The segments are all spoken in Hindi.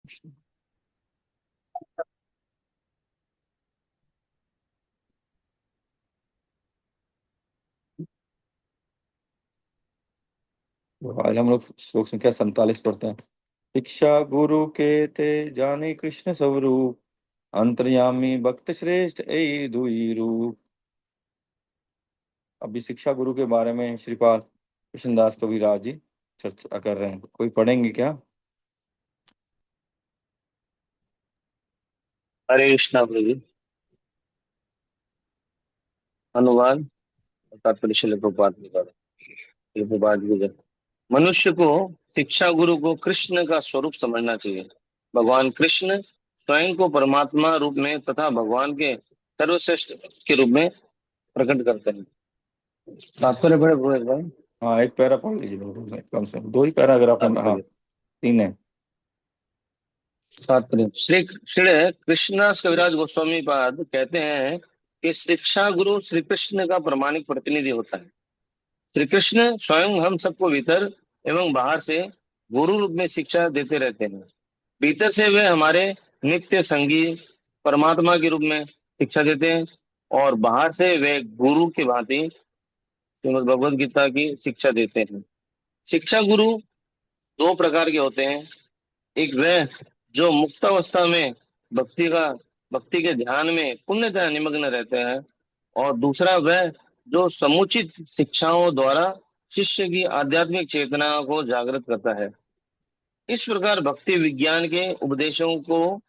तो आज हम लोग श्लोक संख्या 47 पढ़ते हैं। शिक्षा गुरु के ते जाने कृष्ण स्वरूप, अंतर्यामी भक्त श्रेष्ठ ए दुई रूप। अभी शिक्षा गुरु के बारे में श्रीपाद कृष्णदास कविराज जी चर्चा कर रहे हैं। कोई पढ़ेंगे क्या? हरे कृष्णा प्रभु जी। अनुवाद तात्पर्य श्रील प्रभुपाद की बात। श्रील प्रभुपाद की जय। मनुष्य को शिक्षा गुरु को कृष्ण का स्वरूप समझना चाहिए। भगवान कृष्ण स्वयं को परमात्मा रूप में तथा भगवान के सर्वश्रेष्ठ के रूप में प्रकट करते हैं। तात्पर्य बड़े बड़े भाई। हाँ, एक पैरा पढ़ लीजिए, कम से कम 2 ही पैरा अगर आपने। हाँ, तात्पर्य 3 है। तात्पर्य श्री श्री कृष्णदास कविराज गोस्वामी पाद कहते हैं कि शिक्षा गुरु श्री कृष्ण का प्रमाणिक प्रतिनिधि होता है। श्री कृष्ण स्वयं हम सबको भीतर एवं बाहर से गुरु रूप में शिक्षा देते रहते हैं। भीतर से वे हमारे नित्य संगी परमात्मा के रूप में शिक्षा देते हैं और बाहर से वे गुरु की भांति श्रीमद् भगवद गीता की शिक्षा देते हैं। शिक्षा गुरु दो प्रकार के होते हैं। एक वह जो मुक्त अवस्था में भक्ति का भक्ति के ध्यान में पुण्यतः निमग्न रहते हैं और दूसरा वह जो समुचित शिक्षाओं द्वारा शिष्य की आध्यात्मिक चेतना को जागृत करता है। इस प्रकार भक्ति विज्ञान के उपदेशों को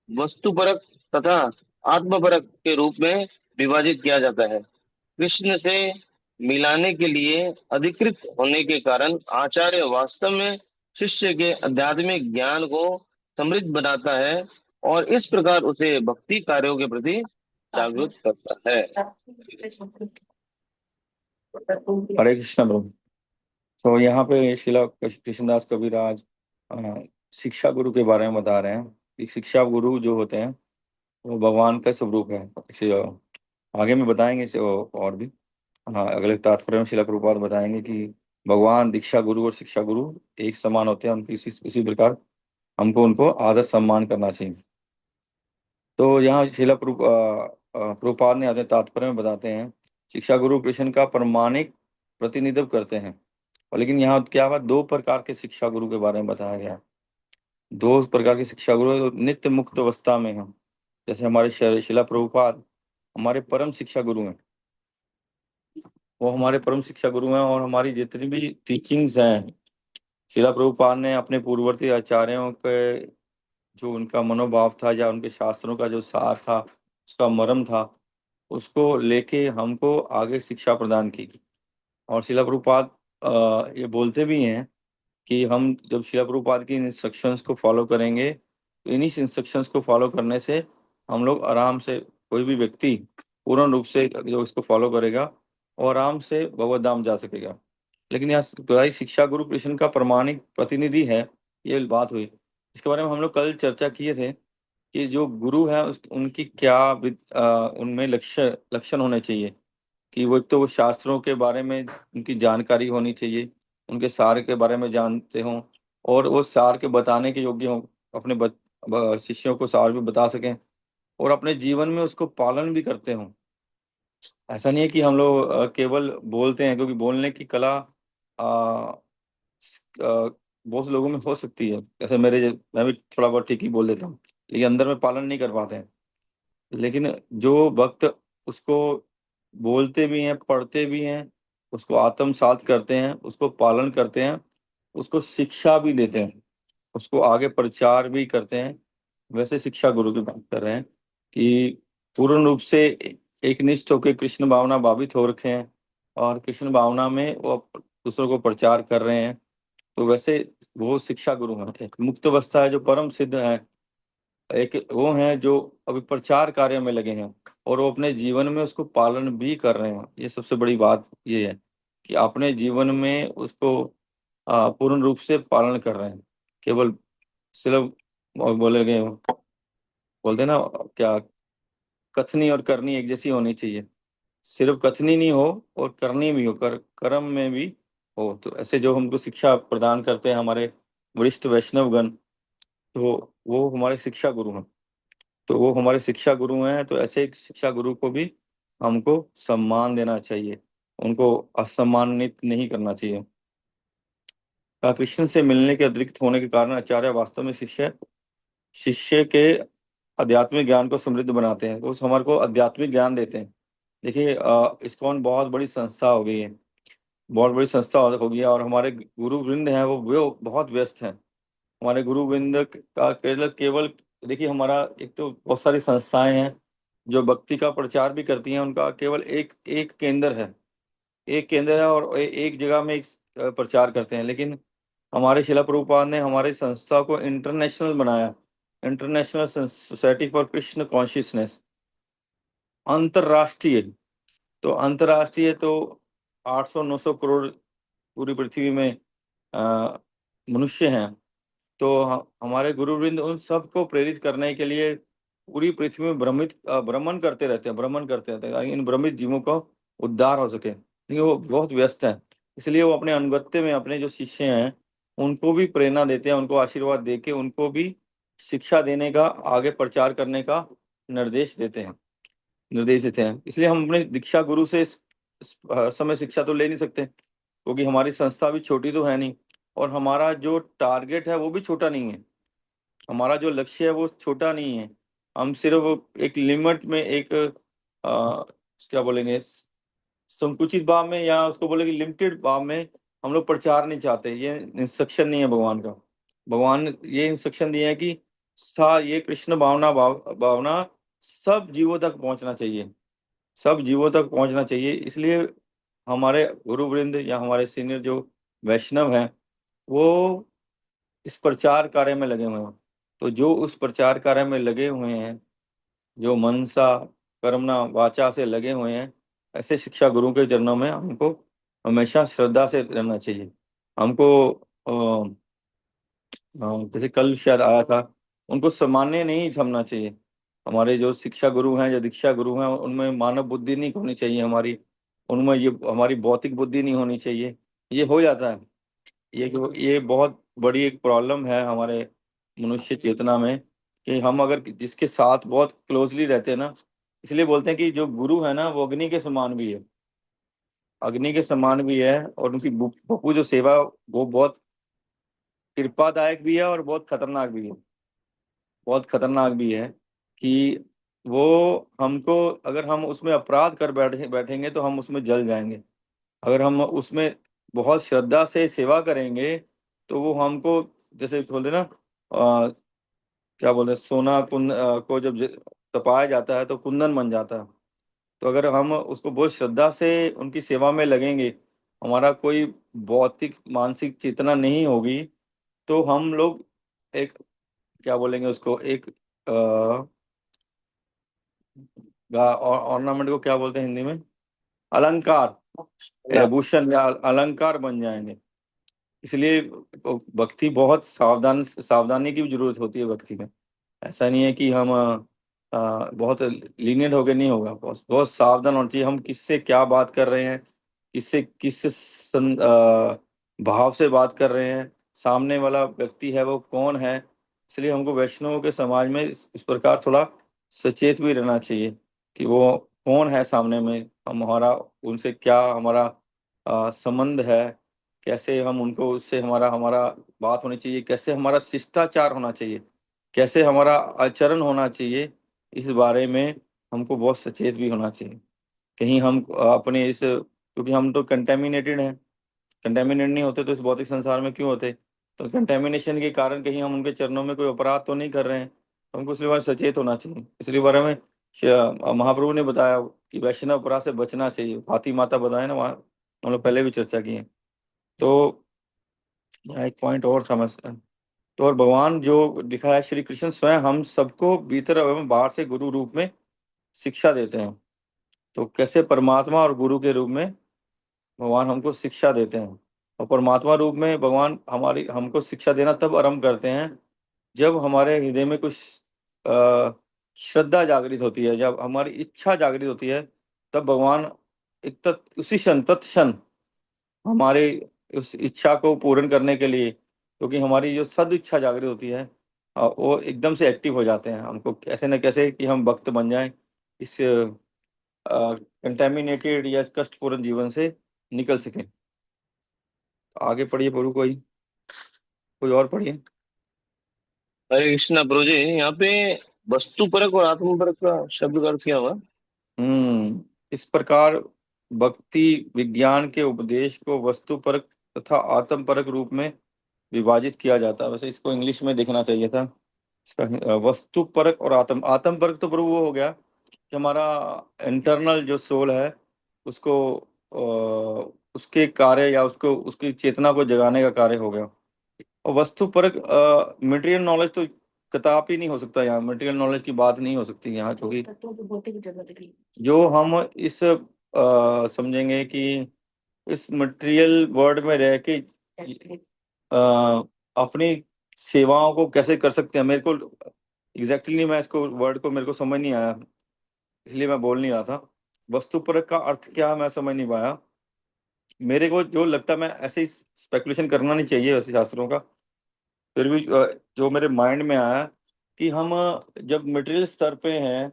वस्तुपरक तथा आत्मपरक के रूप में विभाजित किया जाता है। कृष्ण से मिलाने के लिए अधिकृत होने के कारण आचार्य वास्तव में शिष्य के आध्यात्मिक ज्ञान को समृद्ध बनाता है और इस प्रकार उसे भक्ति कार्यों के प्रति जागरूक करता है। हरे कृष्ण प्रभु। तो यहाँ पे शिला कृष्णदास कविराज शिक्षा गुरु के बारे में बता रहे हैं कि शिक्षा गुरु जो होते हैं वो भगवान का स्वरूप है। आगे में बताएंगे इसे और भी। हाँ, अगले तात्पर्य में शिला प्रभुपाद बताएंगे कि भगवान दीक्षा गुरु और शिक्षा गुरु एक समान होते हैं। हम इसी प्रकार हमको उनको आदर सम्मान करना चाहिए। तो यहाँ शिला प्रभुपाद ने अपने तात्पर्य में बताते हैं शिक्षा गुरु कृष्ण का प्रमाणिक प्रतिनिधित्व करते हैं। और लेकिन यहाँ क्या हुआ, 2 प्रकार के शिक्षा गुरु के बारे में बताया गया। 2 प्रकार के शिक्षा गुरु नित्य मुक्त अवस्था में हैं। जैसे हमारे शिला प्रभुपाद हमारे परम शिक्षा गुरु हैं। वो हमारे परम शिक्षा गुरु हैं और हमारी जितनी भी टीचिंग्स हैं, शिला प्रभुपाद ने अपने पूर्ववर्ती आचार्यों के जो उनका मनोभाव था या उनके शास्त्रों का जो सार था, उसका मर्म था, उसको लेके हमको आगे शिक्षा प्रदान की। और शिला प्रभुपाद ये बोलते भी हैं कि हम जब शिला प्रभुपाद की इंस्ट्रक्शंस को फॉलो करेंगे तो इन्हीं इंस्ट्रक्शंस को फॉलो करने से हम लोग आराम से, कोई भी व्यक्ति पूर्ण रूप से जो इसको फॉलो करेगा वो आराम से भगवत धाम जा सकेगा। लेकिन यहाँ शिक्षा गुरु कृष्ण का प्रमाणिक प्रतिनिधि है, ये बात हुई। इसके बारे में हम लोग कल चर्चा किए थे कि जो गुरु है उनकी क्या उनमें लक्षण होने चाहिए। कि वो एक तो वो शास्त्रों के बारे में उनकी जानकारी होनी चाहिए, उनके सार के बारे में जानते हों और वो सार के बताने के योग्य हों, अपने शिष्यों को सार भी बता सकें और अपने जीवन में उसको पालन भी करते हों। ऐसा नहीं है कि हम लोग केवल बोलते हैं, क्योंकि बोलने की कला बहुत से लोगों में हो सकती है। जैसे मैं भी थोड़ा बहुत ठीक ही बोल देता हूँ, लेकिन अंदर में पालन नहीं कर पाते हैं। लेकिन जो भक्त उसको बोलते भी हैं, पढ़ते भी हैं, उसको आत्मसात करते हैं, उसको पालन करते हैं, उसको शिक्षा भी देते हैं, उसको आगे प्रचार भी करते हैं, वैसे शिक्षा गुरु की बात कर रहे हैं कि पूर्ण रूप से एक निष्ठ होकर कृष्ण भावना भावित हो रखे हैं और कृष्ण भावना में वो दूसरों को प्रचार कर रहे हैं। तो वैसे वो शिक्षा गुरु हैं। एक मुक्त अवस्था है जो परम सिद्ध है, एक वो हैं जो अभी प्रचार कार्य में लगे हैं और वो अपने जीवन में उसको पालन भी कर रहे हैं। ये सबसे बड़ी बात ये है कि अपने जीवन में उसको पूर्ण रूप से पालन कर रहे हैं। केवल सिर्फ बोले गए बोलते ना क्या, कथनी और करनी एक जैसी होनी चाहिए। सिर्फ कथनी नहीं हो और करनी भी हो, कर्म में भी हो। तो ऐसे जो हमको शिक्षा प्रदान करते हैं हमारे वरिष्ठ वैष्णवगण, तो वो हमारे शिक्षा गुरु हैं। तो वो हमारे शिक्षा गुरु हैं, तो ऐसे एक शिक्षा गुरु को भी हमको सम्मान देना चाहिए, उनको असम्मानित नहीं करना चाहिए। कृष्ण से मिलने के अतिरिक्त होने के कारण आचार्य वास्तव में शिष्य शिष्य के आध्यात्मिक ज्ञान को समृद्ध बनाते हैं, वो हमारे को आध्यात्मिक ज्ञान देते हैं। देखिए, इस्कॉन बहुत बड़ी संस्था हो गई है, बहुत बड़ी संस्था हो गई है, और हमारे गुरु वृंद हैं वो बहुत व्यस्त हैं। हमारे गुरु वृंद का केवल केवल देखिए, हमारा एक तो बहुत सारी संस्थाएं हैं जो भक्ति का प्रचार भी करती हैं, उनका केवल एक एक केंद्र है, एक केंद्र है, और एक जगह में एक प्रचार करते हैं। लेकिन हमारे शिला प्रभुपाद ने हमारी संस्था को इंटरनेशनल बनाया, international society for Krishna consciousness, अंतरराष्ट्रीय। तो अंतरराष्ट्रीय तो 800-900 करोड़ पूरी पृथ्वी में अ, मनुष्य हैं। तो हमारे गुरुवृंद उन सबको प्रेरित करने के लिए पूरी पृथ्वी में भ्रमण करते रहते हैं, भ्रमण करते रहते हैं, ताकि इन भ्रमित जीवों का उद्धार हो सके, क्योंकि वो बहुत व्यस्त हैं। इसलिए वो अपने अनुगत्य में अपने जो शिष्य हैं उनको भी प्रेरणा देते हैं, उनको आशीर्वाद देके उनको भी शिक्षा देने का, आगे प्रचार करने का निर्देश देते हैं, निर्देश देते हैं। इसलिए हम अपने दीक्षा गुरु से हर समय शिक्षा तो ले नहीं सकते, क्योंकि हमारी संस्था भी छोटी तो है नहीं, और हमारा जो टारगेट है वो भी छोटा नहीं है, हमारा जो लक्ष्य है वो छोटा नहीं है। हम सिर्फ एक लिमिट में, एक क्या बोलेंगे, संकुचित भाव में, या उसको बोलेंगे लिमिटेड भाव में हम लोग प्रचार नहीं चाहते। ये इंस्ट्रक्शन नहीं है भगवान का। भगवान ने ये इंस्ट्रक्शन दिए है कि ये कृष्ण भावना सब जीवों तक पहुंचना चाहिए, सब जीवों तक पहुंचना चाहिए। इसलिए हमारे गुरुवृंद या हमारे सीनियर जो वैष्णव हैं वो इस प्रचार कार्य में लगे हुए हैं। तो जो उस प्रचार कार्य में लगे हुए हैं, जो मनसा कर्मणा वाचा से लगे हुए हैं, ऐसे शिक्षा गुरु के चरणों में हमको हमेशा श्रद्धा से रहना चाहिए। हमको जैसे कल शायद आया था, उनको सामान्य नहीं समझना चाहिए। हमारे जो शिक्षा गुरु हैं, जो दीक्षा गुरु हैं, उनमें मानव बुद्धि नहीं होनी चाहिए हमारी, उनमें ये हमारी भौतिक बुद्धि नहीं होनी चाहिए। ये हो जाता है, ये बहुत बड़ी एक प्रॉब्लम है हमारे मनुष्य चेतना में, कि हम अगर जिसके साथ बहुत क्लोजली रहते हैं ना, इसलिए बोलते हैं कि जो गुरु है ना वो अग्नि के समान भी है, अग्नि के समान भी है, और उनकी बपू जो सेवा वो बहुत कृपादायक भी है और बहुत खतरनाक भी है, बहुत खतरनाक भी है। कि वो हमको, अगर हम उसमें अपराध कर बैठेंगे तो हम उसमें जल जाएंगे। अगर हम उसमें बहुत श्रद्धा से सेवा करेंगे तो वो हमको, जैसे बोलते हैं ना, क्या बोलते हैं, सोना को जब तपाया जाता है तो कुंदन बन जाता है। तो अगर हम उसको बहुत श्रद्धा से उनकी सेवा में लगेंगे, हमारा कोई भौतिक मानसिक चेतना नहीं होगी, तो हम लोग एक, क्या बोलेंगे उसको, एक ऑर्नामेंट को क्या बोलते हैं हिंदी में, अलंकार, भूषण या अलंकार बन जाएंगे। इसलिए तो भक्ति बहुत सावधानी की भी जरूरत होती है भक्ति में। ऐसा नहीं है कि हम बहुत लीनियंट होके नहीं होगा, बहुत बहुत सावधान होना चाहिए हम किससे क्या बात कर रहे हैं, किससे भाव से बात कर रहे हैं, सामने वाला व्यक्ति है वो कौन है। इसलिए हमको वैष्णवों के समाज में इस प्रकार थोड़ा सचेत भी रहना चाहिए कि वो कौन है सामने में, हमारा उनसे क्या हमारा संबंध है, कैसे हम उनको, उससे हमारा हमारा बात होनी चाहिए, कैसे हमारा शिष्टाचार होना चाहिए, कैसे हमारा आचरण होना चाहिए। इस बारे में हमको बहुत सचेत भी होना चाहिए। कहीं हम अपने इस, क्योंकि हम तो कंटेमिनेटेड हैं, कंटेमिनेट नहीं होते तो इस भौतिक संसार में क्यों होते। तो कंटेमिनेशन के कारण कहीं हम उनके चरणों में कोई अपराध तो नहीं कर रहे हैं, तो हमको इसलिए बारे में सचेत होना चाहिए। इसलिए बारे में महाप्रभु ने बताया कि वैष्णव अपराध से बचना चाहिए, भाती माता बताए ना, वहाँ हम लोग पहले भी चर्चा की है। तो यहाँ एक पॉइंट और समझ, तो और भगवान जो दिखा है, श्री कृष्ण स्वयं हम सबको भीतर एवं बाहर से गुरु रूप में शिक्षा देते हैं। तो कैसे परमात्मा और गुरु के रूप में भगवान हमको शिक्षा देते हैं, और परमात्मा रूप में भगवान हमारी हमको शिक्षा देना तब आरंभ करते हैं जब हमारे हृदय में कुछ अ, श्रद्धा जागृत होती है, जब हमारी इच्छा जागृत होती है, तब भगवान उसी क्षण तत्क्षण हमारे उस इच्छा को पूर्ण करने के लिए, क्योंकि हमारी जो सद इच्छा जागृत होती है, वो एकदम से एक्टिव हो जाते हैं, हमको कैसे न कैसे कि हम भक्त बन जाएं, इस कंटेमिनेटेड या कष्टपूर्ण जीवन से निकल सकें। आगे पढ़िए प्रभु, कोई कोई और पढ़िए। हरे कृष्णा प्रभु जी, यहाँ पे वस्तु परक और आत्म परक का शब्द का अर्थ क्या हुआ? इस प्रकार भक्ति विज्ञान के उपदेश को वस्तुपरक तथा आत्मपरक रूप में विभाजित किया जाता है। वैसे इसको इंग्लिश में देखना चाहिए था, इसका वस्तुपरक और आत्मपरक तो प्रभु वो हो गया कि हमारा इंटरनल जो सोल है उसको उसके कार्य या उसको उसकी चेतना को जगाने का कार्य हो गया। और वस्तुपरक मटेरियल नॉलेज तो किताब ही नहीं हो सकता, यहाँ मटेरियल नॉलेज की बात नहीं हो सकती यहाँ, क्योंकि जो हम इस समझेंगे कि इस मटेरियल वर्ल्ड में रह के अपनी सेवाओं को कैसे कर सकते हैं, मेरे को एग्जैक्टली मैं इसको वर्ड को मेरे को समझ नहीं आया, इसलिए मैं बोल नहीं रहा था। वस्तुपरक का अर्थ क्या है मैं समझ नहीं पाया। मेरे को जो लगता है, मैं ऐसे ही स्पेकुलेशन करना नहीं चाहिए वैसे शास्त्रों का, फिर भी जो मेरे माइंड में आया कि हम जब मटेरियल स्तर पे हैं,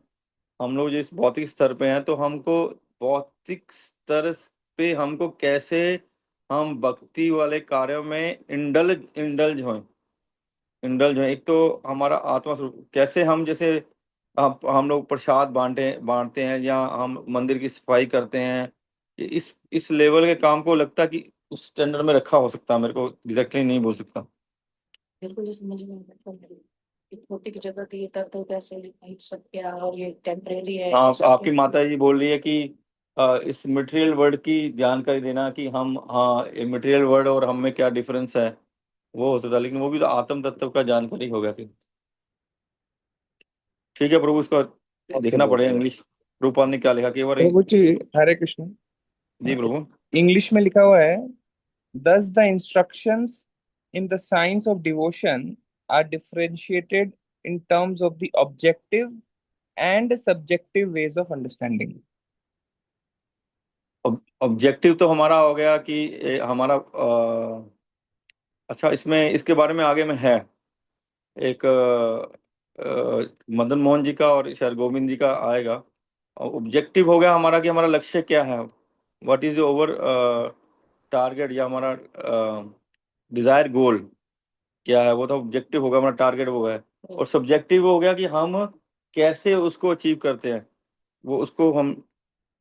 हम लोग जिस भौतिक स्तर पे हैं, तो हमको भौतिक स्तर पे हमको कैसे हम भक्ति वाले कार्यों में इंडल्ज हों। एक तो हमारा आत्मा स्वरूप कैसे हम, जैसे हम लोग प्रसाद बांटते बांटते हैं या हम मंदिर की सफाई करते हैं, कि इस लेवल के काम को लगता है कि उस स्टैंडर्ड में रखा हो सकता है, मेरे को एग्जैक्टली नहीं बोल सकता। बिल्कुल जो समझ में आता है कि भौतिक जगत ये तत्व कैसे नहीं सकते और ये टेम्परेरी है। हाँ, आपकी माता जी बोल रही है कि इस मटेरियल वर्ड की जानकारी देना कि हम, हाँ, ये मटेरियल वर्ड और हम में क्या डिफरेंस है, वो हो सकता है, लेकिन वो भी तो आत्म तत्व का जानकारी हो गया फिर। ठीक है प्रभु, इसका देखना पड़ेगा इंग्लिश रूपाल ने क्या लिखा, केवल प्रभु जी, हरे कृष्ण। जी प्रभु। इंग्लिश में लिखा हुआ है, thus the instructions in the science of devotion are differentiated in terms of the objective and subjective ways of understanding. Objective तो हमारा हो गया कि हमारा अच्छा, इसमें इसके बारे में आगे में है एक मदन मोहन जी का और शायद गोविंद जी का आएगा। ऑब्जेक्टिव हो गया हमारा कि हमारा लक्ष्य क्या है, व्हाट इज ओवर टारगेट, या हमारा डिजायर गोल क्या है, वो तो ऑब्जेक्टिव होगा, हमारा टारगेट वो है। और सब्जेक्टिव हो गया कि हम कैसे उसको अचीव करते हैं, वो उसको हम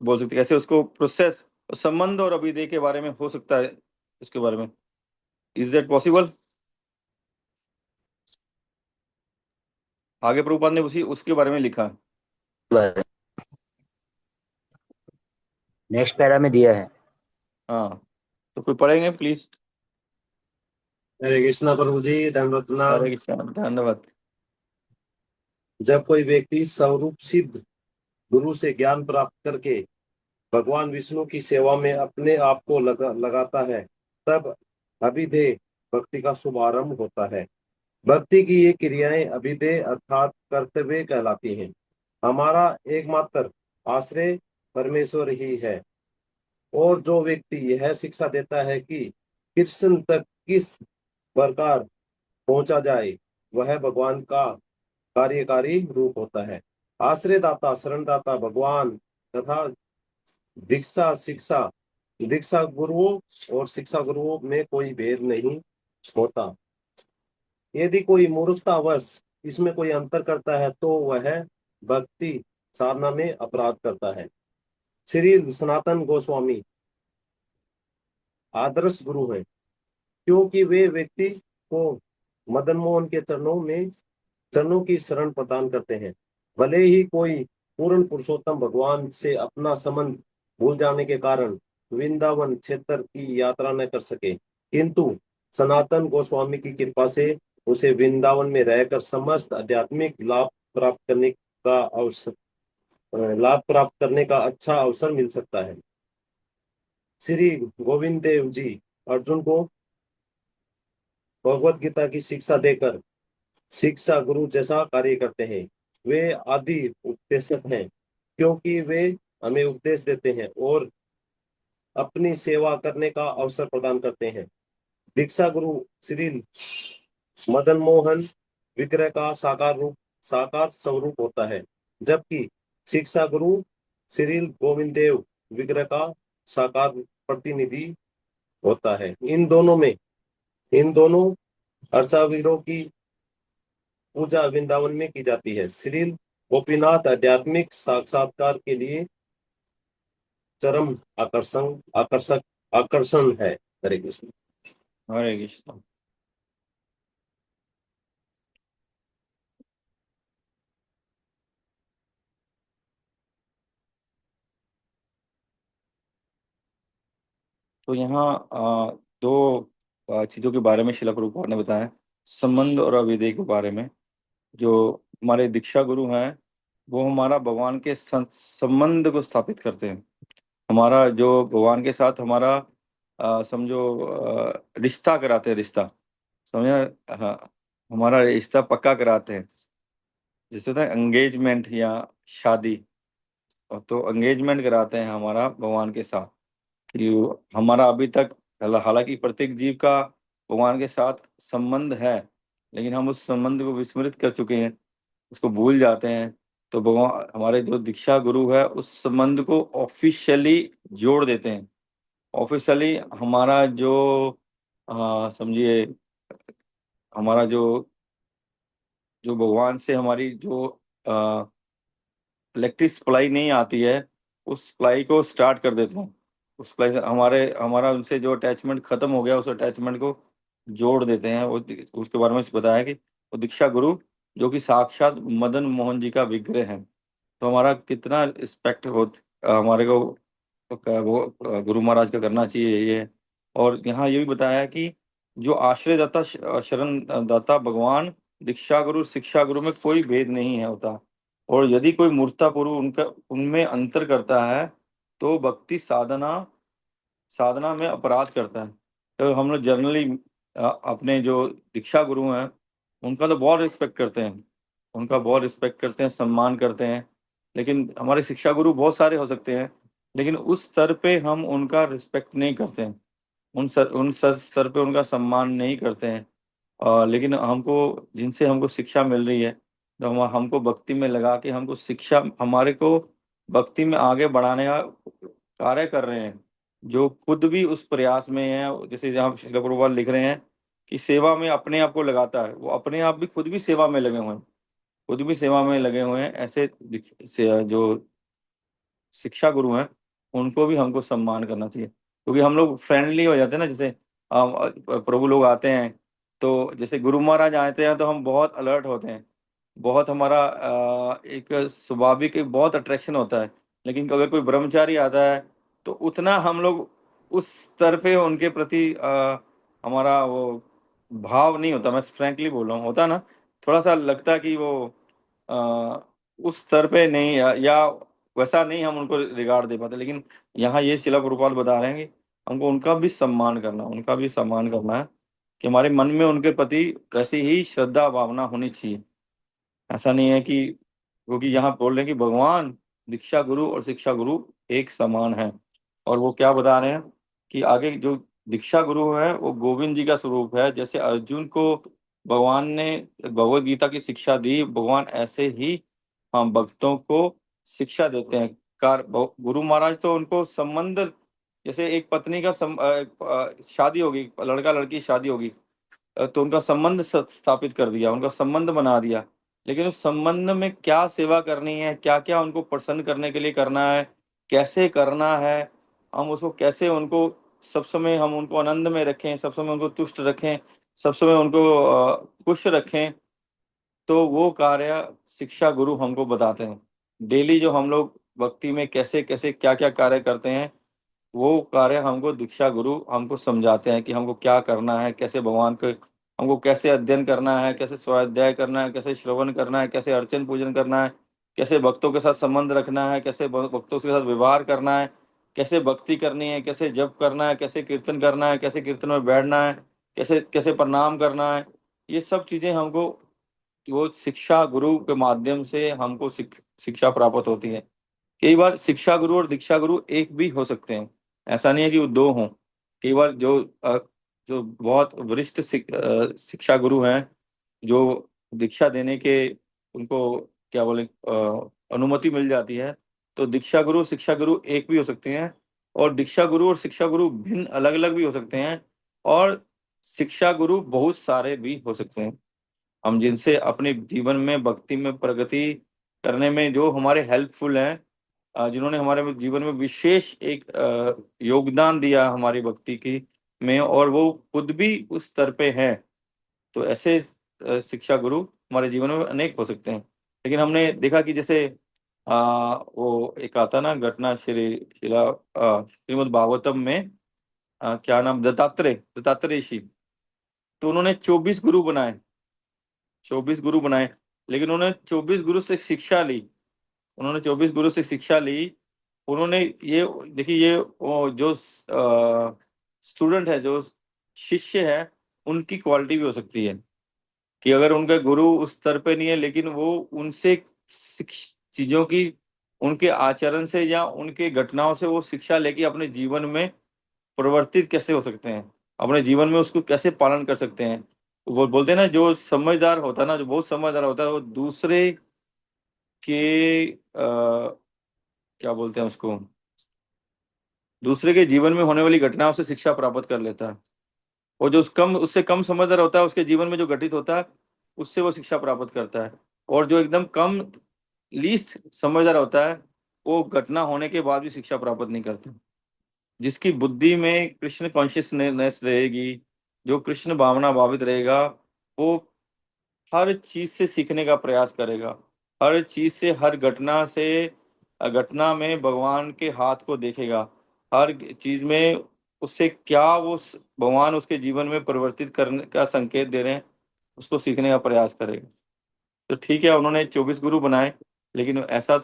बोल सकते हैं कैसे उसको प्रोसेस, संबंध और अभिधेय के बारे में हो सकता है, उसके बारे में। Is that possible? आगे प्रभुपाद ने उसी उसके बारे में लिखा है। नेक्स्ट पैरा में दिया है। हाँ, तो कोई पढ़ेंगे प्लीज। हरे कृष्णा प्रभु जी, धन्यवाद प्रणाम। हरे कृष्णा, धन्यवाद। जब कोई व्यक्ति स्वरूप सिद्ध गुरु से ज्ञान प्राप्त करके भगवान विष्णु की सेवा में अपने आप को लगाता है, तब अभिधेय भक्ति का शुभारंभ होता है। भक्ति की ये क्रियाएं अभिधेय अर्थात कर्तव्य कहलाती हैं। हमारा एकमात्र आश्रय परमेश्वर ही है, और जो व्यक्ति यह शिक्षा देता है कि कृष्ण तक किस प्रकार पहुंचा जाए, वह भगवान का कार्यकारी रूप होता है। आश्रयदाता, शरणदाता भगवान तथा दीक्षा शिक्षा दीक्षा गुरुओं और शिक्षा गुरुओं में कोई भेद नहीं होता। यदि कोई मूर्खतावश इसमें कोई अंतर करता है तो वह भक्ति साधना में अपराध करता है। श्री सनातन गोस्वामी आदर्श गुरु है, क्योंकि वे व्यक्ति को मदन मोहन के चरणों की शरण प्रदान करते हैं। भले ही कोई पूर्ण पुरुषोत्तम भगवान से अपना संबंध भूल जाने के कारण वृंदावन क्षेत्र की यात्रा न कर सके, किंतु सनातन गोस्वामी की कृपा से उसे वृंदावन में रहकर समस्त आध्यात्मिक लाभ प्राप्त करने का अच्छा अवसर मिल सकता है। श्री गोविंद देव जी अर्जुन को भगवत गीता की शिक्षा देकर शिक्षा गुरु जैसा कार्य करते हैं। वे आदि उपदेशक हैं, क्योंकि वे हमें उपदेश देते हैं और अपनी सेवा करने का अवसर प्रदान करते हैं। दीक्षा गुरु श्री मदन मोहन विग्रह का साकार स्वरूप होता है, जबकि शिक्षा गुरु श्री गोविंद देव विग्रह का साकार प्रतिनिधि होता है। इन दोनों अर्चावीरों की पूजा वृंदावन में की जाती है। श्री गोपीनाथ आध्यात्मिक साक्षात्कार के लिए चरम आकर्षण है। हरे कृष्ण। हरे कृष्ण। तो यहाँ दो चीजों के बारे में शिला प्रभुपाद ने बताया, संबंध और अविधेय के बारे में। जो हमारे दीक्षा गुरु हैं वो हमारा भगवान के संबंध को स्थापित करते हैं। हमारा जो भगवान के साथ हमारा समझो रिश्ता कराते हैं, रिश्ता समझे। हाँ, हमारा रिश्ता पक्का कराते हैं, जैसे होता है एंगेजमेंट या शादी। और तो एंगेजमेंट कराते हैं हमारा भगवान के साथ कि हमारा अभी तक हालांकि प्रत्येक जीव का भगवान के साथ संबंध है, लेकिन हम उस संबंध को विस्मृत कर चुके हैं, उसको भूल जाते हैं। तो भगवान हमारे जो दीक्षा गुरु है उस संबंध को ऑफिशियली जोड़ देते हैं। ऑफिशियली हमारा जो समझिए हमारा जो जो भगवान से हमारी जो इलेक्ट्रिक सप्लाई नहीं आती है, उस सप्लाई को स्टार्ट कर देते हैं। उस सप्लाई से हमारा उनसे जो अटैचमेंट खत्म हो गया, उस अटैचमेंट को जोड़ देते हैं। वो उसके बारे में बताया कि वो दीक्षा गुरु जो कि साक्षात मदन मोहन जी का विग्रह है। तो हमारा कितना रिस्पेक्ट हो हमारे को वो गुरु महाराज का करना चाहिए ये। और यहाँ ये भी बताया कि जो आश्रयदाता शरण दाता भगवान दीक्षा गुरु शिक्षा गुरु में कोई भेद नहीं है होता। और यदि कोई मूर्खता पुरु उनका उनमें अंतर करता है तो भक्ति साधना साधना में अपराध करता है। तो हम लोग जनरली अपने जो दीक्षा गुरु हैं उनका तो बहुत रिस्पेक्ट करते हैं, उनका बहुत रिस्पेक्ट करते हैं, सम्मान करते हैं। लेकिन हमारे शिक्षा गुरु बहुत सारे हो सकते हैं, लेकिन उस स्तर पे हम उनका रिस्पेक्ट नहीं करते हैं, उन स्तर पे उनका सम्मान नहीं करते हैं। लेकिन हमको जिनसे हमको शिक्षा मिल रही है, तो हमको भक्ति में लगा के हमको शिक्षा हमारे को भक्ति में आगे बढ़ाने का कार्य कर रहे हैं, जो खुद भी उस प्रयास में है। जैसे जहाँ शिला प्रभुपाद लिख रहे हैं कि सेवा में अपने आप को लगाता है, वो अपने आप भी खुद भी सेवा में लगे हुए हैं, खुद भी सेवा में लगे हुए हैं। ऐसे जो शिक्षा गुरु हैं उनको भी हमको सम्मान करना चाहिए, क्योंकि हम लोग फ्रेंडली हो जाते हैं ना। जैसे प्रभु लोग आते हैं, तो जैसे गुरु महाराज आते हैं तो हम बहुत अलर्ट होते हैं, बहुत हमारा एक स्वाभाविक एक बहुत अट्रैक्शन होता है। लेकिन अगर कोई ब्रह्मचारी आता है तो उतना हम लोग उस स्तर पे उनके प्रति हमारा वो भाव नहीं होता। मैं फ्रैंकली बोल रहा हूँ, होता ना, थोड़ा सा लगता है कि वो अ, उस स्तर पे नहीं या वैसा नहीं हम उनको रिगार्ड दे पाते। लेकिन यहाँ ये शिला प्रभुपाद बता रहे हैं कि हमको उनका भी सम्मान करना, उनका भी सम्मान करना है, कि हमारे मन में उनके प्रति वैसी ही श्रद्धा भावना होनी चाहिए। ऐसा नहीं है कि, क्योंकि यहाँ बोल रहे हैं कि भगवान दीक्षा गुरु और शिक्षा गुरु एक समान है। और वो क्या बता रहे हैं कि आगे जो दीक्षा गुरु है वो गोविंद जी का स्वरूप है। जैसे अर्जुन को भगवान ने भगवत गीता की शिक्षा दी, भगवान ऐसे ही हम भक्तों को शिक्षा देते हैं। गुरु महाराज तो उनको संबंध, जैसे एक पत्नी का शादी होगी, लड़का लड़की शादी होगी, तो उनका संबंध स्थापित कर दिया, उनका संबंध बना दिया। लेकिन उस संबंध में क्या सेवा करनी है, क्या क्या उनको प्रसन्न करने के लिए करना है, कैसे करना है, हम उसको कैसे उनको सब समय हम उनको आनंद में रखें, सब समय उनको तुष्ट रखें, सब समय उनको खुश रखें, तो वो कार्य शिक्षा गुरु हमको बताते हैं। डेली जो हम लोग भक्ति में कैसे कैसे क्या क्या कार्य करते हैं, वो कार्य हमको दीक्षा गुरु हमको समझाते हैं कि हमको क्या करना है, कैसे भगवान को हमको कैसे अध्ययन करना है, कैसे स्वाध्याय करना है, कैसे श्रवण करना है, कैसे अर्चन पूजन करना है, कैसे भक्तों के साथ संबंध रखना है, कैसे भक्तों के साथ व्यवहार करना है, कैसे भक्ति करनी है, कैसे जप करना है, कैसे कीर्तन करना है, कैसे कीर्तन में बैठना है, कैसे कैसे प्रणाम करना है। ये सब चीजें हमको वो शिक्षा गुरु के माध्यम से हमको शिक्षा प्राप्त होती है। कई बार शिक्षा गुरु और दीक्षा गुरु एक भी हो सकते हैं, ऐसा नहीं है कि वो दो हों। कई बार जो बहुत वरिष्ठ शिक्षा गुरु हैं, जो दीक्षा देने के उनको क्या बोले अनुमति मिल जाती है, तो दीक्षा गुरु शिक्षा गुरु एक भी हो सकते हैं, और दीक्षा गुरु और शिक्षा गुरु भिन्न अलग अलग भी हो सकते हैं, और शिक्षा गुरु बहुत सारे भी हो सकते हैं। हम जिनसे अपने जीवन में भक्ति में प्रगति करने में जो हमारे हेल्पफुल हैं, जिन्होंने हमारे जीवन में विशेष एक योगदान दिया हमारी भक्ति की में, और वो खुद भी उस स्तर पे हैं, तो ऐसे शिक्षा गुरु हमारे जीवन में अनेक हो सकते हैं। लेकिन हमने देखा कि जैसे वो एक आता ना घटना श्रीमद् भागवतम में, क्या नाम, दत्तात्रेय ऋषि, तो उन्होंने 24 गुरु बनाए, 24 गुरु बनाए, लेकिन उन्होंने 24 गुरु से शिक्षा ली, उन्होंने 24 गुरु से शिक्षा ली। उन्होंने ये देखिए, ये वो जो स्टूडेंट है, जो शिष्य है, उनकी क्वालिटी भी हो सकती है कि अगर उनका गुरु उस स्तर पे नहीं है, लेकिन वो उनसे चीजों की, उनके आचरण से या उनके घटनाओं से वो शिक्षा लेके अपने जीवन में परिवर्तित कैसे हो सकते हैं, अपने जीवन में उसको कैसे पालन कर सकते हैं। वो बोलते हैं ना, जो समझदार होता है ना, जो बहुत समझदार होता है, वो दूसरे के क्या बोलते हैं उसको, दूसरे के जीवन में होने वाली घटनाओं से शिक्षा प्राप्त कर लेता है, और जो उससे कम समझदार होता है, उसके जीवन में जो घटित होता है उससे वो शिक्षा प्राप्त करता है, और जो एकदम कम लीस्ट समझदार होता है, वो घटना होने के बाद भी शिक्षा प्राप्त नहीं करता। जिसकी बुद्धि में कृष्ण कॉन्शियसनेस रहेगी, जो कृष्ण भावना भावित रहेगा, वो हर चीज से सीखने का प्रयास करेगा, हर चीज से, हर घटना से, घटना में भगवान के हाथ को देखेगा, हर चीज में उससे क्या वो भगवान उसके जीवन में परिवर्तित करने का संकेत दे रहे हैं, उसको सीखने का प्रयास करेगा। तो ठीक है, उन्होंने 24 गुरु बनाए, लेकिन ऐसा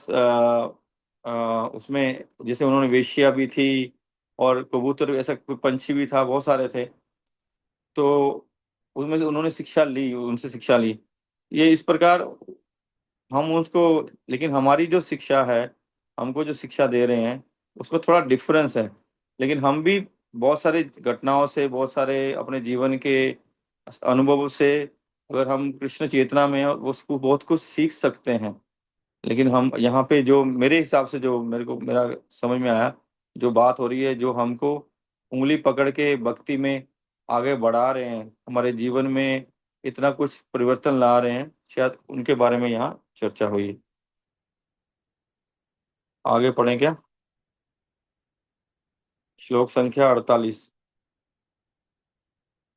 उसमें जैसे उन्होंने वेश्या भी थी, और कबूतर ऐसा कोई पंछी भी था, बहुत सारे थे, तो उनमें से उन्होंने शिक्षा ली, उनसे शिक्षा ली। ये इस प्रकार हम उसको, लेकिन हमारी जो शिक्षा है, हमको जो शिक्षा दे रहे हैं, उसमें थोड़ा डिफरेंस है, लेकिन हम भी बहुत सारी घटनाओं से, बहुत सारे अपने जीवन के अनुभवों से, अगर हम कृष्ण चेतना में हैं, उसको बहुत कुछ सीख सकते हैं। लेकिन हम यहाँ पे जो मेरे हिसाब से, जो मेरे को मेरा समझ में आया, जो बात हो रही है, जो हमको उंगली पकड़ के भक्ति में आगे बढ़ा रहे हैं, हमारे जीवन में इतना कुछ परिवर्तन ला रहे हैं, शायद उनके बारे में यहाँ चर्चा हुई। आगे पढ़ें क्या? श्लोक संख्या 48।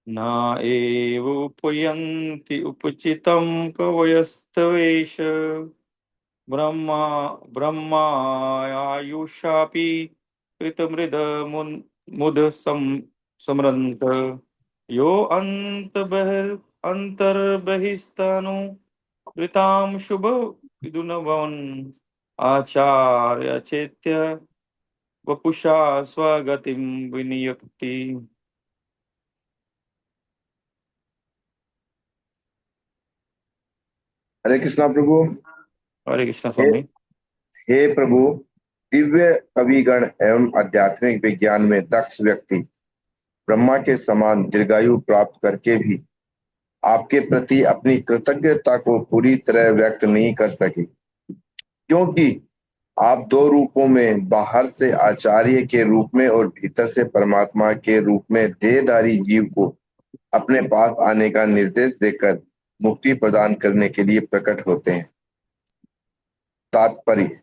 न एव उपयन्ति उपचितं कवयस्तवेष ब्रह्मा ब्रह्मायुषापि कृतमृद मुद समरन्त यो अंतर्बहिस्तनु कृतां शुभ विदुनवन् आचार्य चेत्य वपुषा स्वगतिं विनियक्ति। हरे कृष्णा प्रभु। हरे कृष्ण हे स्वामी। हे प्रभु, दिव्य कविगण एवं आध्यात्मिक विज्ञान में दक्ष व्यक्ति ब्रह्मा के समान दीर्घायु प्राप्त करके भी आपके प्रति अपनी कृतज्ञता को पूरी तरह व्यक्त नहीं कर सके, क्योंकि आप दो रूपों में, बाहर से आचार्य के रूप में और भीतर से परमात्मा के रूप में देहधारी जीव को अपने पास आने का निर्देश देकर मुक्ति प्रदान करने के लिए प्रकट होते हैं। तात्पर्य,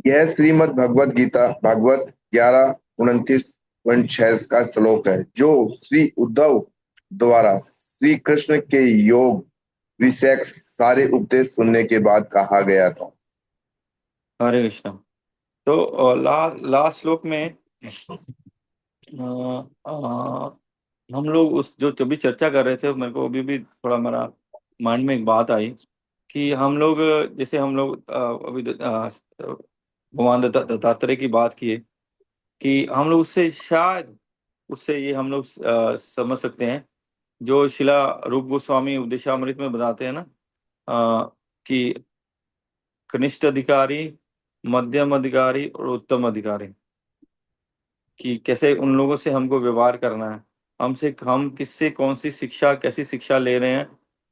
यह श्रीमद् भगवत गीता भागवत 11:29-6 का श्लोक है, जो श्री उद्धव द्वारा श्री कृष्ण के योग विषयक सारे उपदेश सुनने के बाद कहा गया था। हरे कृष्ण। तो लास्ट श्लोक में हम लोग उस जो भी चर्चा कर रहे थे, मेरे को अभी भी थोड़ा मेरा माइंड में एक बात आई कि हम लोग, जैसे हम लोग अभी भगवान दत्तात्रेय की बात किए, कि हम लोग उससे शायद, उससे ये हम लोग समझ सकते हैं, जो शिला रूप गोस्वामी उपदेशामृत में बताते हैं ना, कि कनिष्ठ अधिकारी, मध्यम अधिकारी और उत्तम अधिकारी, कि कैसे उन लोगों से हमको व्यवहार करना है, हम किससे कौन सी शिक्षा, कैसी शिक्षा ले रहे हैं,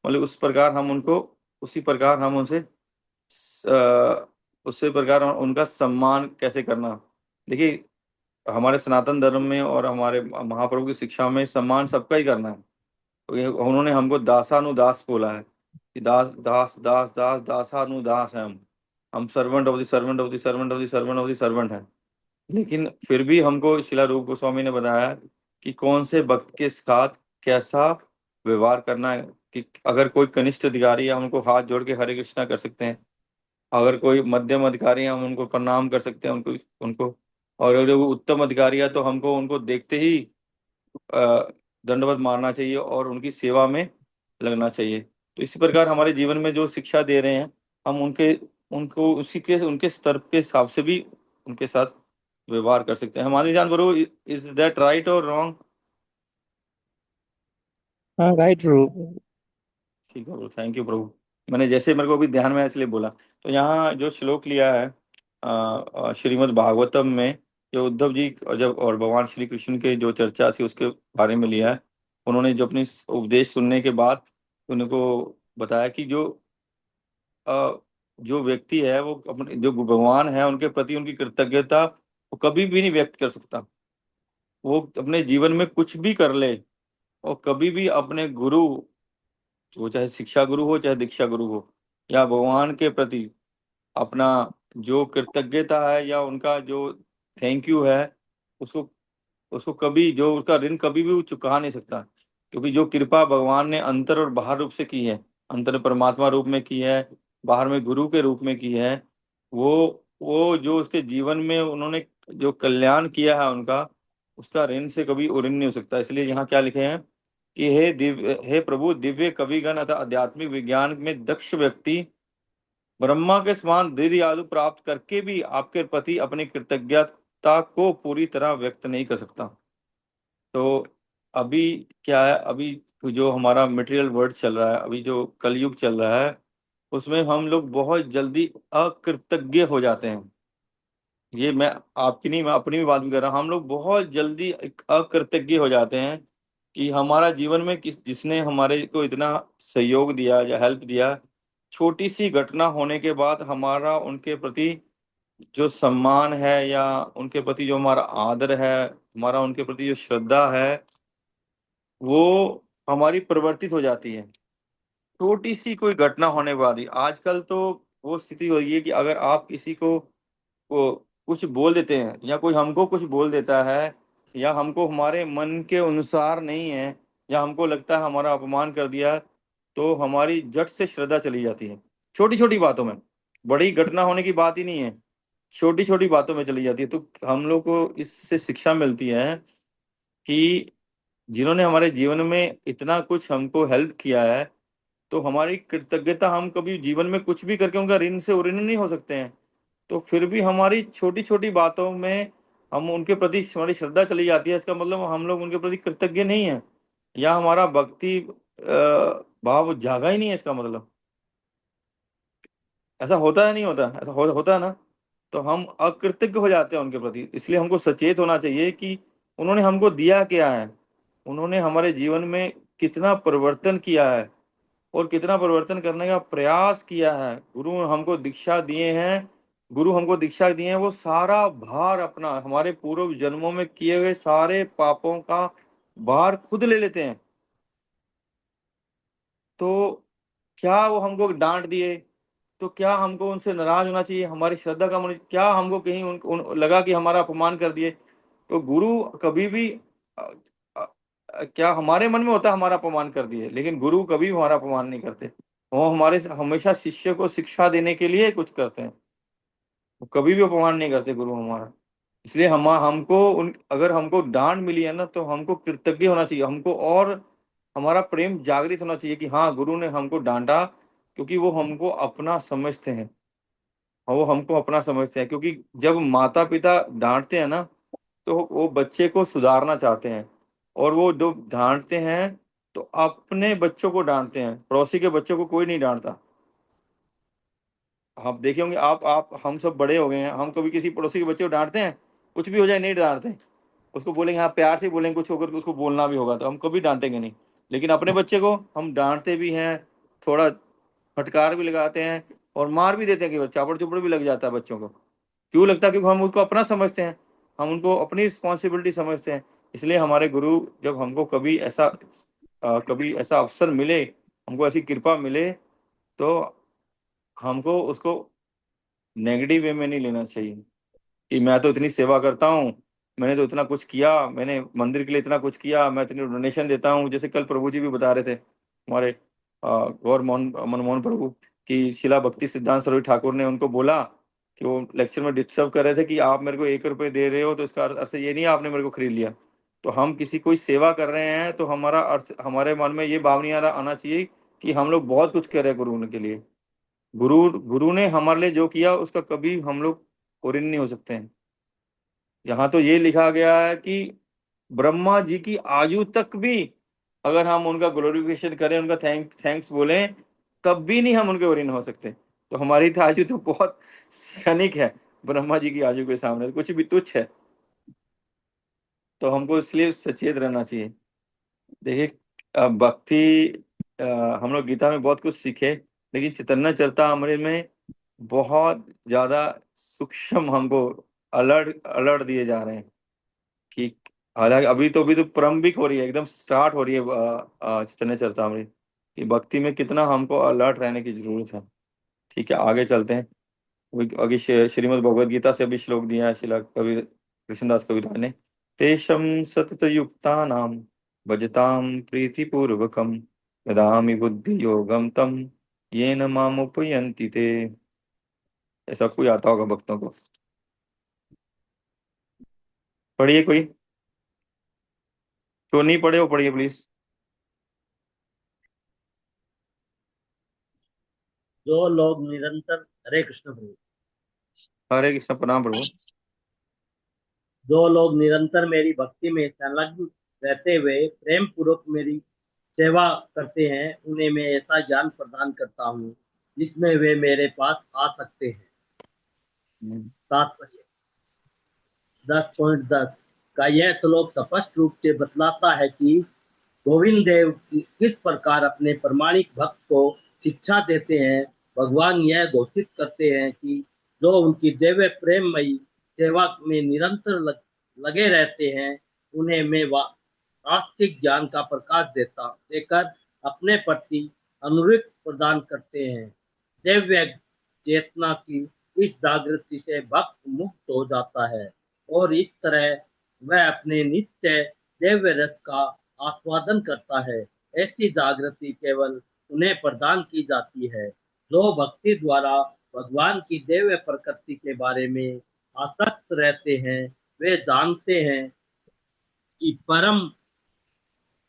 मतलब उस प्रकार हम उनको, उसी प्रकार हम उनसे उसी प्रकार उनका सम्मान कैसे करना। देखिए, हमारे सनातन धर्म में और हमारे महाप्रभु की शिक्षा में सम्मान सबका ही करना है। तो ये उन्होंने हमको दासानुदास बोला है कि दास दास दास दास दासानुदास है हम servant of the servant of the servant of the servant of the servant है। लेकिन फिर भी हमको शिला रूप गोस्वामी ने बताया कि कौन से भक्त के साथ कैसा व्यवहार करना है। कि अगर कोई कनिष्ठ अधिकारी है, हम उनको हाथ जोड़ के हरे कृष्णा कर सकते हैं। अगर कोई मध्यम अधिकारी है, हम उनको प्रणाम कर सकते हैं उनको उनको और अगर वो उत्तम अधिकारी है तो हमको उनको देखते ही दंडवत मारना चाहिए और उनकी सेवा में लगना चाहिए। तो इसी प्रकार हमारे जीवन में जो शिक्षा दे रहे हैं, हम उनके उनको उसी के उनके स्तर के हिसाब से भी उनके साथ व्यवहार कर सकते हैं। हमारी जान बरो, इज दैट राइट और रॉन्ग? हाँ, राइट प्रभु। ठीक है प्रभु, थैंक यू प्रभु। मैंने जैसे मेरे को अभी ध्यान में आया इसलिए बोला। तो यहाँ जो श्लोक लिया है श्रीमद् भागवतम में, जो उद्धव जी और भगवान श्री कृष्ण के जो चर्चा थी उसके बारे में लिया है। उन्होंने जो अपनी उपदेश सुनने के बाद उनको बताया कि जो व्यक्ति है वो अपने जो भगवान है उनके प्रति उनकी कृतज्ञता वो कभी भी नहीं व्यक्त कर सकता। वो अपने जीवन में कुछ भी कर ले और कभी भी अपने गुरु, वो चाहे शिक्षा गुरु हो चाहे दीक्षा गुरु हो, या भगवान के प्रति अपना जो कृतज्ञता है या उनका जो थैंक यू है, उसको उसको कभी जो उसका ऋण कभी भी वो चुका नहीं सकता। क्योंकि जो कृपा भगवान ने अंतर और बाहर रूप से की है, अंतर में परमात्मा रूप में की है, बाहर में गुरु के रूप में की है, वो जो उसके जीवन में उन्होंने जो कल्याण किया है उनका, उसका ऋण से कभी ऋण नहीं हो सकता। इसलिए यहाँ क्या लिखे हैं कि हे प्रभु, दिव्य कविगण अतः आध्यात्मिक विज्ञान में दक्ष व्यक्ति ब्रह्मा के समान दीर्घ आयु प्राप्त करके भी आपके प्रति अपनी कृतज्ञता को पूरी तरह व्यक्त नहीं कर सकता। तो अभी क्या है, अभी जो हमारा मटेरियल वर्ल्ड चल रहा है, अभी जो कलयुग चल रहा है, उसमें हम लोग बहुत जल्दी अकृतज्ञ हो जाते हैं। ये मैं आपकी नहीं, मैं अपनी भी बात भी कर रहा हूँ। हम लोग बहुत जल्दी अकृतज्ञ हो जाते हैं कि हमारा जीवन में जिसने हमारे को इतना सहयोग दिया या हेल्प दिया, छोटी सी घटना होने के बाद हमारा उनके प्रति जो सम्मान है या उनके प्रति जो हमारा आदर है, हमारा उनके प्रति जो श्रद्धा है, वो हमारी परिवर्तित हो जाती है छोटी सी कोई घटना होने वाली। आजकल तो वो स्थिति हो गई है कि अगर आप किसी को कुछ बोल देते हैं या कोई हमको कुछ बोल देता है या हमको हमारे मन के अनुसार नहीं है या हमको लगता है हमारा अपमान कर दिया, तो हमारी जट से श्रद्धा चली जाती है छोटी छोटी बातों में। बड़ी घटना होने की बात ही नहीं है, छोटी छोटी बातों में चली जाती है। तो हम लोग को इससे शिक्षा मिलती है कि जिन्होंने हमारे जीवन में इतना कुछ हमको हेल्प किया है, तो हमारी कृतज्ञता हम कभी जीवन में कुछ भी करके उनका ऋण से ऋणी नहीं हो सकते हैं। तो फिर भी हमारी छोटी छोटी बातों में हम उनके प्रति हमारी श्रद्धा चली जाती है, इसका मतलब हम लोग उनके प्रति कृतज्ञ नहीं है या हमारा भक्ति भाव जागा ही नहीं है, इसका मतलब। ऐसा होता है नहीं होता, ऐसा होता है ना। तो हम अकृतज्ञ हो जाते हैं उनके प्रति। इसलिए हमको सचेत होना चाहिए कि उन्होंने हमको दिया क्या है, उन्होंने हमारे जीवन में कितना परिवर्तन किया है और कितना परिवर्तन करने का प्रयास किया है। गुरु हमको दीक्षा दिए हैं, गुरु हमको दीक्षा दिए हैं, वो सारा भार अपना हमारे पूर्व जन्मों में किए हुए सारे पापों का भार खुद ले लेते हैं। तो क्या वो हमको डांट दिए तो क्या हमको उनसे नाराज होना चाहिए? हमारी श्रद्धा कम होनी, क्या हमको कहीं लगा कि हमारा अपमान कर दिए? तो गुरु कभी भी अ, क्या हमारे मन में होता है हमारा अपमान कर दिए, लेकिन गुरु कभी हमारा अपमान नहीं करते। वो हमारे हमेशा शिष्य को शिक्षा देने के लिए कुछ करते हैं, वो कभी भी अपमान नहीं करते गुरु हमारा। इसलिए हमको उन अगर हमको डांट मिली है ना, तो हमको कृतज्ञ होना चाहिए हमको, और हमारा प्रेम जागृत होना चाहिए कि हाँ, गुरु ने हमको डांटा क्योंकि वो हमको अपना समझते हैं। और वो हमको अपना समझते हैं, क्योंकि जब माता पिता डांटते हैं ना, तो वो बच्चे को सुधारना चाहते हैं। और वो जो डांटते हैं तो अपने बच्चों को डांटते हैं, पड़ोसी के बच्चों को कोई नहीं डांटता। आप देखे होंगे, आप हम सब बड़े हो गए हैं, हम कभी किसी पड़ोसी के बच्चे को डांटते हैं? कुछ भी हो जाए नहीं डांटते, उसको बोलेंगे हाँ, प्यार से बोलेंगे, कुछ होकर के उसको बोलना भी होगा तो हम कभी डांटेंगे नहीं। लेकिन अपने बच्चे को हम डांटते भी हैं, थोड़ा फटकार भी लगाते हैं और मार भी देते हैं कि चापड़ चुपड़ भी लग जाता है बच्चों को। क्यों लगता है? क्योंकि हम उसको अपना समझते हैं, हम उनको अपनी रिस्पॉन्सिबिलिटी समझते हैं। इसलिए हमारे गुरु जब हमको कभी ऐसा अवसर मिले, हमको ऐसी कृपा मिले, तो हमको उसको नेगेटिव वे में नहीं लेना चाहिए कि मैं तो इतनी सेवा करता हूँ, मैंने तो इतना कुछ किया, मैंने मंदिर के लिए इतना कुछ किया, मैं इतनी डोनेशन देता हूँ। जैसे कल प्रभु जी भी बता रहे थे, हमारे गौर मोहन मनमोहन प्रभु, कि शिला भक्ति सिद्धांत सरोज ठाकुर ने उनको बोला कि वो लेक्चर में डिस्टर्ब कर रहे थे कि आप मेरे को 1 रुपये दे रहे हो तो इसका अर्थ ये नहीं है आपने मेरे को खरीद लिया। तो हम किसी कोई सेवा कर रहे हैं तो हमारा अर्थ, हमारे मन में ये भाव नहीं आना चाहिए कि हम लोग बहुत कुछ कर रहे हैं गुरु के लिए। गुरु गुरु ने हमारे लिए जो किया उसका कभी हम लोग ऋणी नहीं हो सकते हैं। यहाँ तो ये लिखा गया है कि ब्रह्मा जी की आयु तक भी अगर हम उनका ग्लोरिफिकेशन करें, उनका थैंक्स बोलें, तब भी नहीं हम उनके ऋणी हो सकते। तो हमारी तो आयु तो बहुत क्षणिक है, ब्रह्मा जी की आयु के सामने कुछ भी तुच्छ है। तो हमको इसलिए सचेत रहना चाहिए। देखिए, भक्ति, हम लोग गीता में बहुत कुछ सीखे, लेकिन चैतन्य चरितामृत में बहुत ज्यादा सूक्ष्म हमको अलर्ट अलर्ट दिए जा रहे हैं कि हालांकि अभी तो प्रारंभिक हो रही है, एकदम स्टार्ट हो रही है चैतन्य चरितामृत कि भक्ति में कितना हमको अलर्ट रहने की जरूरत है। ठीक है, आगे चलते हैं। आगे श्रीमद् भगवद गीता से अभी श्लोक दिया है शिला कबीर कृष्णदास कबीर ने। तेषम सतत युक्ता नाम भजताम प्रीतिपूर्वकम ददामि बुद्धि योगम तम येन मामुपयन्ति ते। ऐसा कोई आता होगा भक्तों को, पढ़िए कोई, तो नहीं पढ़े वो पढ़िए प्लीज। जो लोग निरंतर, हरे कृष्ण प्रभु, हरे कृष्ण, प्रणाम प्रभु। जो लोग निरंतर मेरी भक्ति में संलग्न रहते हुए प्रेम पूर्वक मेरी सेवा करते हैं, उन्हें मैं ऐसा ज्ञान प्रदान करता हूँ जिसमें वे मेरे पास आ सकते हैं। तात्पर्य 10.10 का यह श्लोक स्पष्ट रूप से बतलाता है कि गोविंद देव किस प्रकार अपने प्रमाणिक भक्त को शिक्षा देते हैं। भगवान यह घोषित करते हैं कि जो उनकी दिव्य प्रेममयी सेवा में निरंतर लगे रहते हैं, उन्हें मैं वास्तविक ज्ञान का प्रकाश देकर अपने प्रति अनुरक्ति प्रदान करते हैं। दिव्य चेतना की इस जागृति से भक्त मुक्त हो जाता है और इस तरह वह अपने नित्य दिव्य रस का आस्वादन करता है। ऐसी जागृति केवल उन्हें प्रदान की जाती है जो भक्ति द्वारा भगवान की दिव्य प्रकृति के बारे में आसक्त रहते हैं। वे जानते हैं कि परम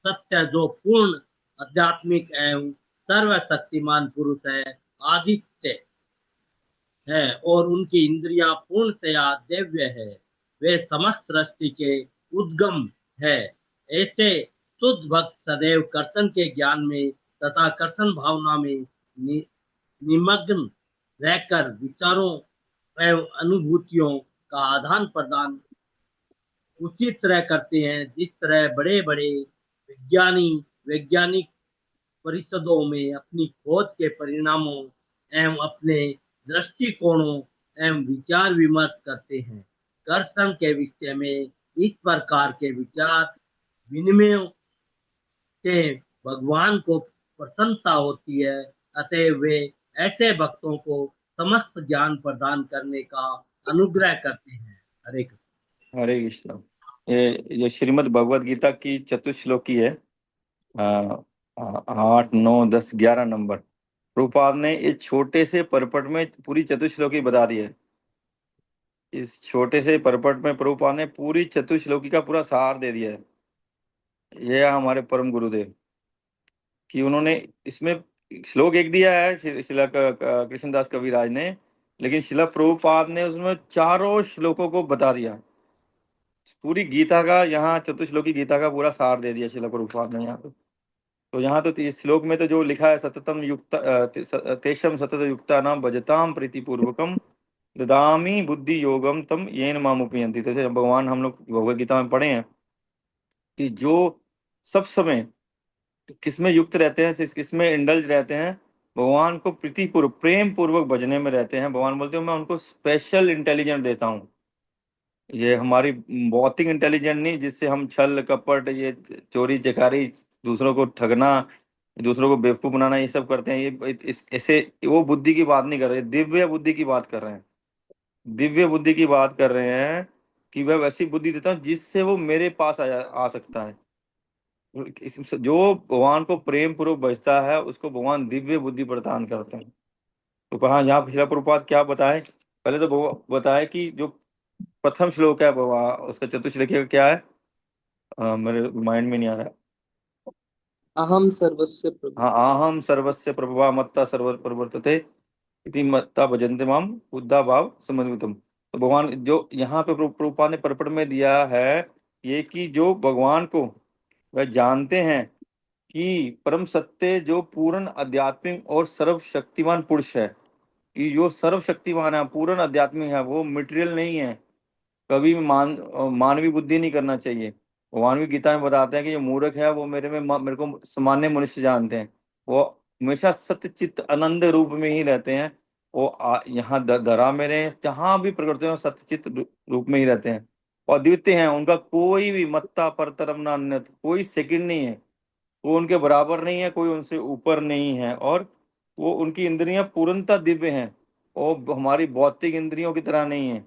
सत्य जो पूर्ण आध्यात्मिक एवं सर्वशक्तिमान पुरुष है, आदित्य है और उनकी इंद्रियां पूर्णतया दिव्य है। वे समस्त सृष्टि के उद्गम है। ऐसे शुद्ध भक्त सदैव कर्षण के ज्ञान में तथा कर्षण भावना में निमग्न रहकर विचारों एवं अनुभूतियों का आदान प्रदान उसी तरह करते हैं जिस तरह बड़े बड़े वैज्ञानिक परिषदों में अपनी खोज के परिणामों एवं अपने दृष्टिकोणों एवं विचार विमर्श करते हैं। कर्षण के विषय में इस प्रकार के विचार विनिमयों से भगवान को प्रसन्नता होती है। अतः वे ऐसे भक्तों को समस्त ज्ञान प्रदान करने का अनुग्रह करते हैं। हरे कृष्ण। हरे कृष्ण। ये श्रीमद् भगवद गीता की चतुश्लोकी है, 8, 9, 10, 11 नंबर। प्रभुपाद ने इस छोटे से परपट में पूरी चतुश्लोकी बता दी है। इस छोटे से परपट में प्रभुपाद ने पूरी चतुश्लोकी का पूरा सार दे दिया है। ये है हमारे परम गुरुदेव कि उन्होंने इसमें श्लोक एक दिया है शिला कृष्णदास कविराज ने, लेकिन शिला प्रभुपाद ने उसमें चारों श्लोकों को बता दिया। पूरी गीता का, यहाँ चतुश्लोकी गीता का पूरा सार दे दिया शिला प्रभुपाद ने यहाँ पे। तो यहाँ तो इस श्लोक में तो जो लिखा है, सततम युक्त तेषम सतत युक्ता नाम भजताम प्रीतिपूर्वकम ददामी बुद्धि योगम तम येन मामुपयन्ति। जैसे भगवान, हम लोग भगवद गीता में पढ़े हैं कि जो सब समय किसमें युक्त रहते हैं, किसमें इंडल्ज रहते हैं, भगवान को प्रीतिपूर्व प्रेम पूर्वक भजने में रहते हैं। भगवान बोलते हैं मैं उनको स्पेशल इंटेलिजेंस देता हूँ। ये हमारी भौतिक इंटेलिजेंस नहीं, जिससे हम छल कपट, ये चोरी चकारी, दूसरों को ठगना, दूसरों को बेवकूफ बनाना, ये सब करते हैं। ये ऐसे वो बुद्धि की बात नहीं कर रहे, दिव्य बुद्धि की बात कर रहे हैं। दिव्य बुद्धि की बात कर रहे हैं कि मैं वैसी बुद्धि देता हूँ जिससे वो मेरे पास आ सकता है। जो भगवान को प्रेम पूर्वक बचता है उसको भगवान दिव्य बुद्धि प्रदान करते हैं। तो कहा यहाँ पिछला प्रभुपाद क्या बताए, पहले तो बताया कि जो प्रथम श्लोक है भगवान उसका चतुश्लोकी क्या है, मेरे माइंड में नहीं आ रहा। अहम सर्वस्य प्रभु। हाँ, अहम सर्वस्य प्रभवा मत्ता सर्व प्रवर्तते इति मत्ता भजन्ते माम बुद्धा भाव समन्वितम। तो भगवान जो यहाँ पे प्रभुपाद ने परपट में दिया है ये कि जो भगवान को वह जानते हैं कि परम सत्य जो पूर्ण आध्यात्मिक और सर्वशक्तिमान पुरुष है, कि जो सर्वशक्तिमान है, पूर्ण आध्यात्मिक है, वो मटेरियल नहीं है। कभी भी मानवीय बुद्धि नहीं करना चाहिए। भगवान भी गीता में बताते हैं कि जो मूर्ख है वो मेरे को सामान्य मनुष्य जानते हैं। वो हमेशा सत्य चित्त आनंद रूप में ही रहते हैं। वो यहाँ धरा में रहे, जहाँ भी प्रकृति में सत्य चित्त रूप में ही रहते हैं और द्वितीय हैं। उनका कोई भी मत्ता परतरम न अन्यत, कोई सेकंड नहीं है, वो उनके बराबर नहीं है, कोई उनसे ऊपर नहीं है। और वो उनकी इंद्रियां पूर्णतः दिव्य हैं, और हमारी भौतिक इंद्रियों की तरह नहीं है।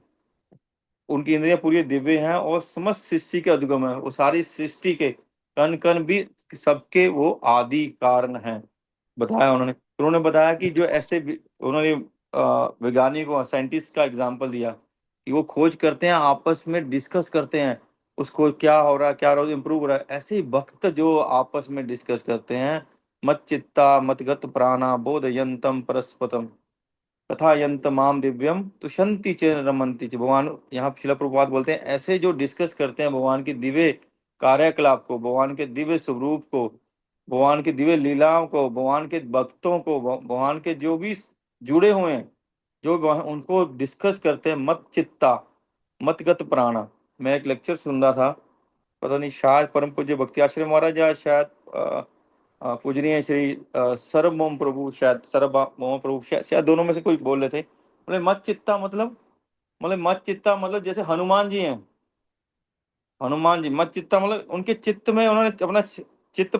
उनकी इंद्रियां पूरी दिव्य हैं और समस्त सृष्टि के अधिगम है। वो सारी सृष्टि के कण कण भी सबके वो आदि कारण हैं, बताया उन्होंने। उन्होंने बताया कि जो ऐसे उन्होंने वैज्ञानिकों साइंटिस्ट का एग्जांपल दिया कि वो खोज करते हैं, आपस में डिस्कस करते हैं उसको क्या हो रहा है, क्या रोज इम्प्रूव हो रहा है। ऐसे ही भक्त जो आपस में डिस्कस करते हैं, मत चित्ता मतगत प्राणा बोधयंतम परस्पतम तथा यंत माम दिव्यम तुषंति च रमंति च। भगवान यहाँ शिला प्रभुपाद बोलते हैं ऐसे जो डिस्कस करते हैं भगवान की दिव्य कार्यकलाप को, भगवान के दिव्य स्वरूप को, भगवान की दिव्य लीलाओं को, भगवान के भक्तों को, भगवान के जो भी जुड़े हुए हैं, जो उनको डिस्कस करते हैं, मत चित्ता मतगत प्राणा। मैं एक लेक्चर सुन रहा था, पता नहीं शायद परम पूज्य भक्ति आश्रम महाराज या शायद पूजनीय श्री सर्वभौम प्रभु, शायद सर्वभौम प्रभु, शायद दोनों में से कोई बोल रहे थे। बोले मत चित्ता मतलब मत चित्ता मतलब जैसे हनुमान जी हैं, हनुमान जी मत चित्ता मतलब उनके चित्त में उन्होंने अपना चित्त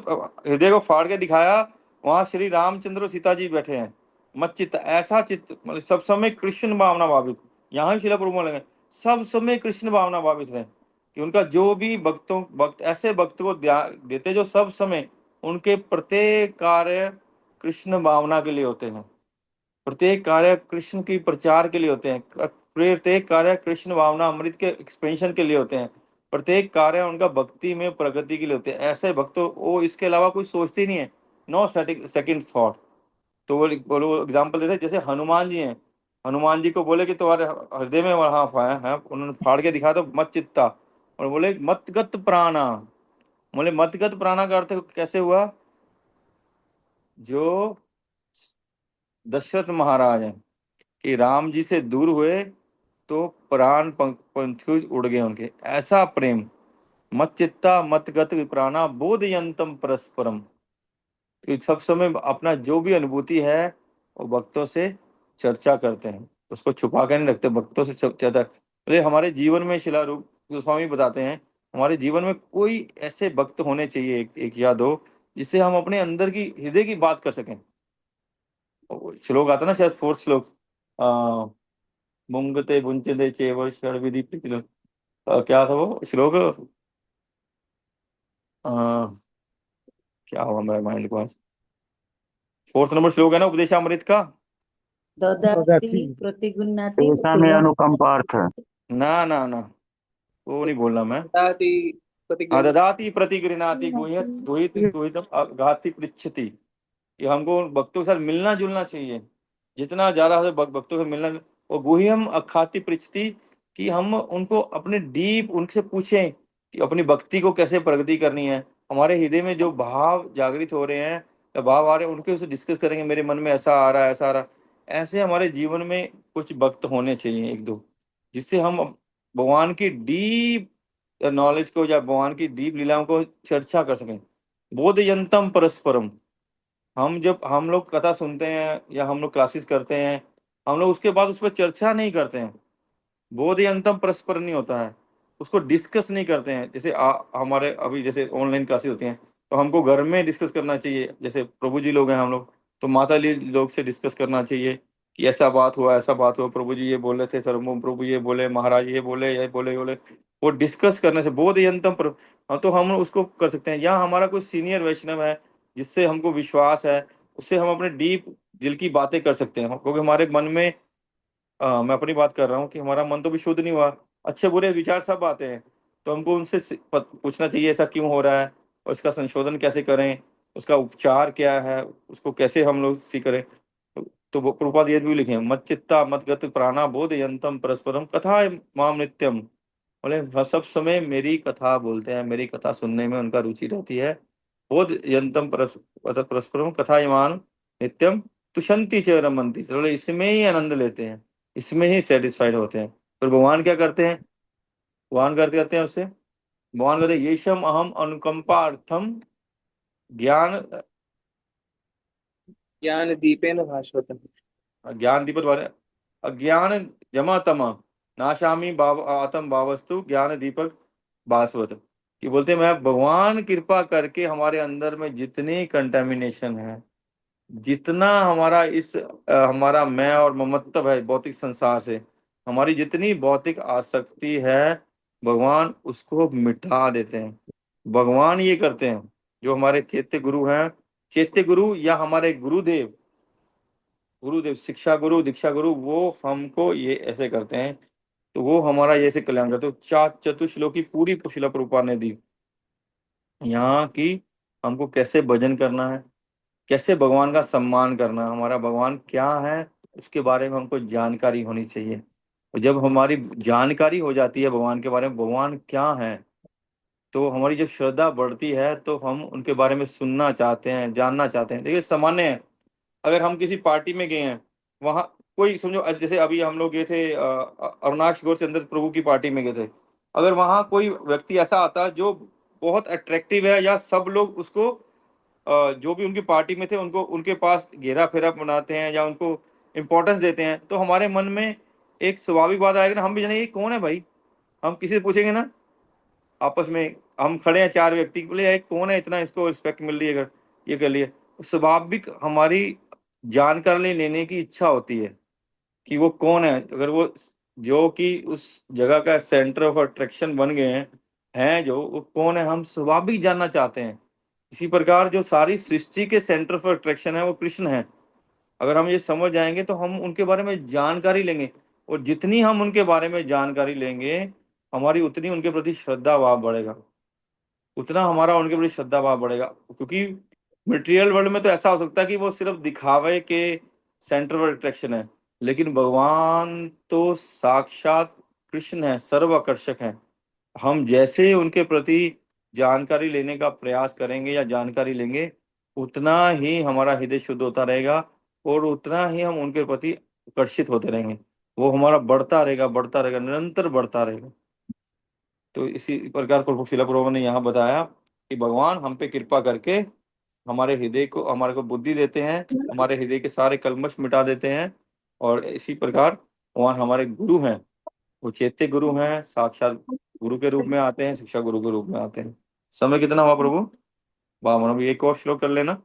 हृदय को फाड़ के दिखाया, वहां श्री रामचंद्र और सीता जी बैठे हैं। मत चित्त ऐसा चित्त मतलब सब समय कृष्ण भावना भावित। यहाँ भी शिला प्रभु लगे सब समय कृष्ण भावना भावित है कि उनका जो भी भक्त ऐसे भक्त को देते जो सब समय उनके प्रत्येक कार्य कृष्ण भावना के लिए होते हैं, प्रत्येक कार्य कृष्ण की प्रचार के लिए होते हैं, प्रत्येक कार्य कृष्ण भावना अमृत के एक्सपेंशन के लिए होते हैं, प्रत्येक कार्य उनका भक्ति में प्रगति के लिए होते हैं। ऐसे भक्तों वो इसके अलावा कुछ सोचते ही नहीं है, नो सेकंड थॉट। तो वो एग्जाम्पल देते हैं जैसे हनुमान जी हैं, हनुमान जी को बोले कि तुम्हारे हृदय में वहां है, उन्होंने फाड़ के दिखा तो मत चित्ता, और बोले मतगत प्राणा। बोले मतगत प्राणा का अर्थ कैसे हुआ, जो दशरथ महाराज हैं कि राम जी से दूर हुए तो प्राण पंखी उड़ गए उनके, ऐसा प्रेम। मत चित्ता मतगत प्राणा बोधयंतम परस्परम। तो सब समय अपना जो भी अनुभूति है वो भक्तों से चर्चा करते हैं, उसको छुपा कर नहीं रखते, भक्तों से चर्चा। बोले हमारे जीवन में शिला रूप गोस्वामी बताते हैं हमारे जीवन में कोई ऐसे भक्त होने चाहिए, एक या दो, जिससे हम अपने अंदर की हृदय की बात कर सकें। श्लोक आता ना शायद फोर्थ श्लोक, मुंगते बुंचते चेव षड विधि क्या था वो श्लोक, क्या हुआ मेरे माइंड को आज। फोर्थ नंबर श्लोक है ना उपदेशामृत का। ददाति प्रतिगृह्णाति ऐसा में अनुकंपार्थ है। ना ना ना, वो नहीं बोलना मैं। प्रतिगृह्णाति ददाति प्रतिगृह्णाति गुह्यत गुहित गुहितम घाति पृच्छति, कि हमको भक्तों के साथ मिलना जुलना चाहिए, जितना ज्यादा हो भक्तों से मिलना। और गुह्यम अखाति पृच्छति, कि हम उनको अपने डीप उनसे पूछें कि अपनी भक्ति को कैसे प्रगति करनी है। हमारे हृदय में जो भाव जागृत हो रहे हैं या भाव आ रहे हैं उनके उसे डिस्कस करेंगे, मेरे मन में ऐसा आ रहा है ऐसा आ रहा है। ऐसे हमारे जीवन में कुछ भक्त होने चाहिए एक दो, जिससे हम भगवान की डीप नॉलेज को या भगवान की दीप लीलाओं को चर्चा कर सकें। बोधयंतम परस्परम। जब हम लोग कथा सुनते हैं या हम लोग क्लासेस करते हैं, हम लोग उसके बाद उस पर चर्चा नहीं करते हैं। बोधयंतम परस्पर नहीं होता है, उसको डिस्कस नहीं करते हैं। जैसे हमारे अभी जैसे ऑनलाइन क्लासेस होती हैं, तो हमको घर में डिस्कस करना चाहिए। जैसे प्रभु जी लोग हैं हम लोग, तो माता जी लोग से डिस्कस करना चाहिए कि ऐसा बात हुआ, ऐसा बात हुआ, प्रभु जी ये बोले थे, सर्वभौम प्रभु ये बोले, महाराज ये बोले, ये बोले, ये बोले। वो डिस्कस करने से बोधयंतम पर, हाँ, तो हम उसको कर सकते हैं। या हमारा कोई सीनियर वैष्णव है जिससे हमको विश्वास है, उससे हम अपने डीप दिल की बातें कर सकते हैं, क्योंकि हमारे मन में मैं अपनी बात कर रहा हूँ कि हमारा मन तो भी शुद्ध नहीं हुआ, अच्छे बुरे विचार सब आते हैं। तो हमको उनसे पूछना चाहिए ऐसा क्यों हो रहा है, और इसका संशोधन कैसे करें, उसका उपचार क्या है, उसको कैसे हम लोग सी करें। तो वो प्रभुपाद ये भी लिखे, मत चित्ता मत गत प्राणा बोध यंतम परस्परम कथा माम नित्यम। बोले वह सब समय मेरी कथा बोलते हैं, मेरी कथा सुनने में उनका रुचि रहती है। बोध यंतम परस्परम कथा ईमान नित्यम तुषंति च रमंती। बोले इसमें ही आनंद लेते हैं, इसमें ही सेटिस्फाइड होते हैं। फिर भगवान क्या करते हैं, भगवान करते करते हैं उससे, भगवान कहते हैं येषम अहम अनुकंपार्थम ज्ञान ज्ञान दीपेन भास्वतम। ज्ञान दीपक द्वारा अज्ञान जमा तम नाशामी भाव आतम भावस्तु ज्ञान दीपक भास्वत। कि बोलते हैं मैं भगवान कृपा करके हमारे अंदर में जितनी कंटेमिनेशन है, जितना हमारा हमारा मैं और ममत्व है भौतिक संसार से, हमारी जितनी भौतिक आसक्ति है, भगवान उसको मिटा देते हैं। भगवान ये करते हैं। जो हमारे चैत्य गुरु हैं, चैत्य गुरु या हमारे गुरुदेव, गुरुदेव शिक्षा गुरु दीक्षा गुरु, वो हमको ये ऐसे करते हैं। तो वो हमारा ये ऐसे कल्याण करते हैं। चतुश्लोकी पूरी शिला प्रभुपाद ने दी यहाँ की, हमको कैसे भजन करना है, कैसे भगवान का सम्मान करना है, हमारा भगवान क्या है उसके बारे में हमको जानकारी होनी चाहिए। और जब हमारी जानकारी हो जाती है भगवान के बारे में, भगवान क्या है, तो हमारी जब श्रद्धा बढ़ती है, तो हम उनके बारे में सुनना चाहते हैं, जानना चाहते हैं। देखिए सामान्य है, अगर हम किसी पार्टी में गए हैं, वहाँ कोई समझो जैसे अभी हम लोग गए थे अविनाश गौरचंद्र प्रभु की पार्टी में गए थे। अगर वहाँ कोई व्यक्ति ऐसा आता जो बहुत अट्रैक्टिव है, या सब लोग उसको जो भी उनकी पार्टी में थे उनको उनके पास घेरा फेरा बनाते हैं या उनको इम्पोर्टेंस देते हैं, तो हमारे मन में एक स्वाभाविक बात आएगी ना, हम भी जाने ये कौन है भाई। हम किसी से पूछेंगे ना, आपस में हम खड़े हैं चार व्यक्ति, बोले ये कौन है, इतना इसको रिस्पेक्ट मिल रही है, अगर ये कर लिए, स्वाभाविक हमारी जानकारी लेने की इच्छा होती है कि वो कौन है। अगर वो जो कि उस जगह का सेंटर ऑफ अट्रैक्शन बन गए हैं जो वो कौन है, हम स्वाभाविक जानना चाहते हैं। इसी प्रकार जो सारी सृष्टि के सेंटर ऑफ अट्रैक्शन है वो कृष्ण है। अगर हम ये समझ जाएंगे तो हम उनके बारे में जानकारी लेंगे, और जितनी हम उनके बारे में जानकारी लेंगे, हमारी उतनी उनके प्रति श्रद्धा भाव बढ़ेगा, उतना हमारा उनके प्रति श्रद्धा भाव बढ़ेगा। क्योंकि मटेरियल वर्ल्ड में तो ऐसा हो सकता है कि वो सिर्फ दिखावे के सेंटर ऑफ अट्रैक्शन है, लेकिन भगवान तो साक्षात कृष्ण है, सर्वाकर्षक है। हम जैसे उनके प्रति जानकारी लेने का प्रयास करेंगे या जानकारी लेंगे, उतना ही हमारा हृदय शुद्ध होता रहेगा, और उतना ही हम उनके प्रति आकर्षित होते रहेंगे। वो हमारा बढ़ता रहेगा, निरंतर बढ़ता रहेगा। तो इसी प्रकार प्रभु शिला प्रभु ने यहाँ बताया कि भगवान हम पे कृपा करके हमारे हृदय को, हमारे को बुद्धि देते हैं, हमारे हृदय के सारे कलमश मिटा देते हैं। और इसी प्रकार भगवान हमारे गुरु हैं, वो चैत्य गुरु हैं, साक्षात गुरु के रूप में आते हैं, शिक्षा गुरु के रूप में आते हैं। समय कितना हुआ प्रभु? वाह मनोज, एक और श्लोक कर लेना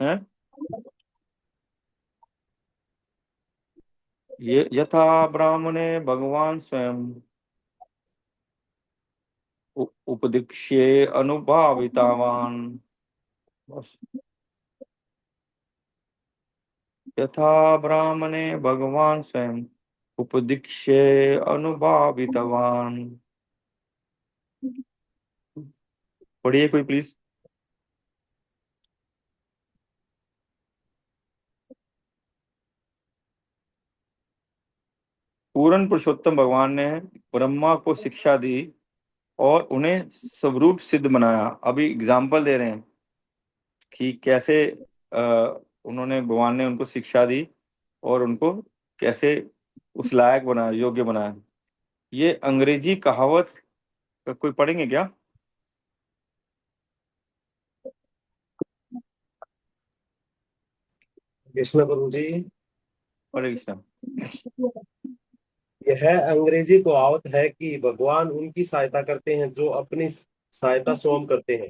है। ये यथा ब्राह्मणे भगवान स्वयं उपदीक्ष्ये अनुभावितावान। बस। यथा ब्राह्मणे भगवान स्वयं उपदीक्ष्ये अनुभावितवान। पढ़िए कोई प्लीज। पूर्ण पुरुषोत्तम भगवान ने ब्रह्मा को शिक्षा दी और उन्हें स्वरूप सिद्ध बनाया। अभी एग्जाम्पल दे रहे हैं कि कैसे अ, उन्होंने, भगवान ने उनको शिक्षा दी और उनको कैसे उस लायक बनाया, योग्य बनाया। ये अंग्रेजी कहावत कोई पढ़ेंगे क्या? कृष्ण गुरु जी। हरे कृष्ण। यह अंग्रेजी कहावत है कि भगवान उनकी सहायता करते हैं जो अपनी सहायता स्वयं करते हैं,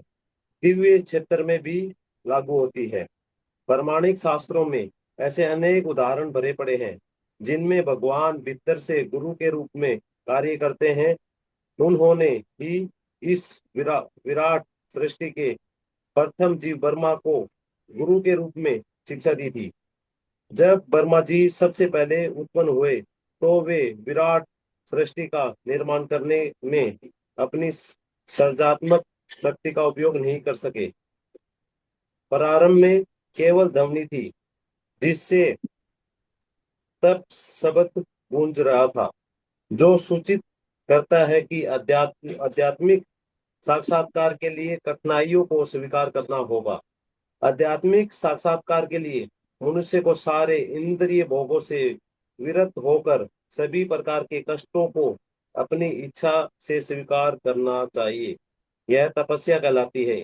दिव्य क्षेत्र में भी लागू होती है। प्रमाणिक शास्त्रों में ऐसे अनेक उदाहरण भरे पड़े हैं जिनमें भगवान भीतर से गुरु के रूप में कार्य करते हैं। उन्होंने ही इस विराट सृष्टि के प्रथम जीव ब्रह्मा को गुरु के रूप में शिक्षा दी थी। जब ब्रह्मा जी सबसे पहले उत्पन्न हुए तो वे विराट सृष्टि का निर्माण करने में अपनी सर्जनात्मक शक्ति का उपयोग नहीं कर सके। प्रारंभ में केवल ध्वनि थी जिससे तब शब्द गूंज रहा था, जो सूचित करता है कि आध्यात्मिक साक्षात्कार के लिए कठिनाइयों को स्वीकार करना होगा। आध्यात्मिक साक्षात्कार के लिए मनुष्य को सारे इंद्रिय भोगों से विरत होकर सभी प्रकार के कष्टों को अपनी इच्छा से स्वीकार करना चाहिए। यह तपस्या कहलाती है।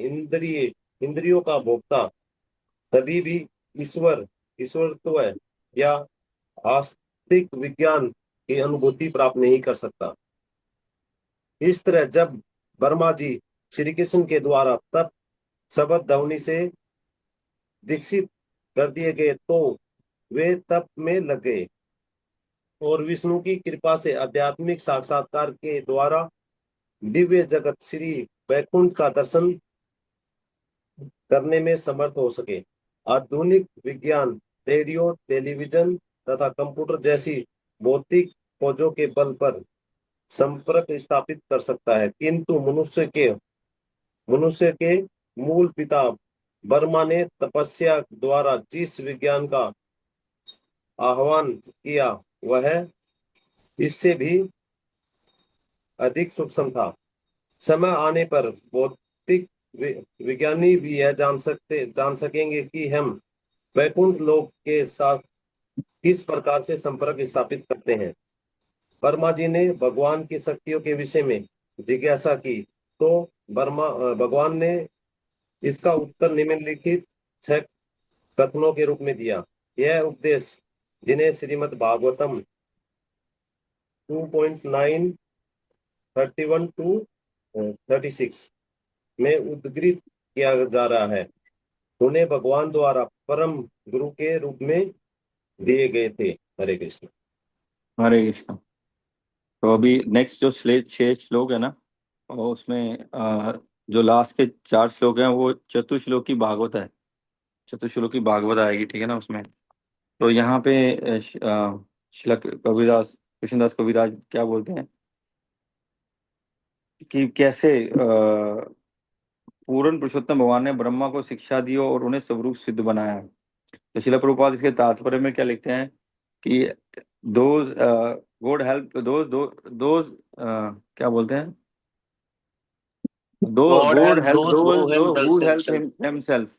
इंद्रियों का भोक्ता कभी भी ईश्वरत्व या आस्तिक विज्ञान की अनुभूति प्राप्त नहीं कर सकता। इस तरह जब वर्मा जी श्री कृष्ण के द्वारा तप शब्द ध्वनि से दीक्षित कर दिए गए तो वे तप में लग गए और विष्णु की कृपा से आध्यात्मिक साक्षात्कार के द्वारा दिव्य जगत श्री वैकुंठ का दर्शन करने में समर्थ हो सके। आधुनिक विज्ञान रेडियो, टेलीविजन तथा कंप्यूटर जैसी भौतिक खोजों के बल पर संपर्क स्थापित कर सकता है, किंतु मनुष्य के मूल पिता ब्रह्मा ने तपस्या द्वारा जिस विज्ञान का आह्वान किया वह इससे भी अधिक सूक्ष्म था। समय आने पर भौतिक विज्ञानी भी यह जान सकेंगे कि हम वैकुंठ लोक के साथ किस प्रकार से संपर्क स्थापित करते हैं। वर्मा जी ने भगवान की शक्तियों के विषय में जिज्ञासा की तो भगवान ने इसका उत्तर निम्नलिखित 6 कथनों के रूप में दिया। यह उपदेश जिन्हें श्रीमद् भागवतम 2.9 31 to 36 में उद्धृत किया जा रहा है, उन्हें भगवान द्वारा परम गुरु के रूप में दिए गए थे। हरे कृष्ण। हरे कृष्ण। तो अभी नेक्स्ट जो 6 श्लोक है ना, और उसमें जो लास्ट के 4 श्लोक हैं वो चतुश्लोकी भागवत है, चतुश्लोकी भागवत आएगी, ठीक है ना उसमें। तो यहाँ पे श्रील कबीरदास कृष्णदास कबीराज क्या बोलते हैं कि कैसे पूर्ण पुरुषोत्तम भगवान ने ब्रह्मा को शिक्षा दी और उन्हें स्वरूप सिद्ध बनाया। तो शिला प्रभुपाद इसके तात्पर्य में क्या लिखते हैं कि दोज गॉड हेल्प दोज क्या बोलते हैं, दो God God help help those who help those help themselves.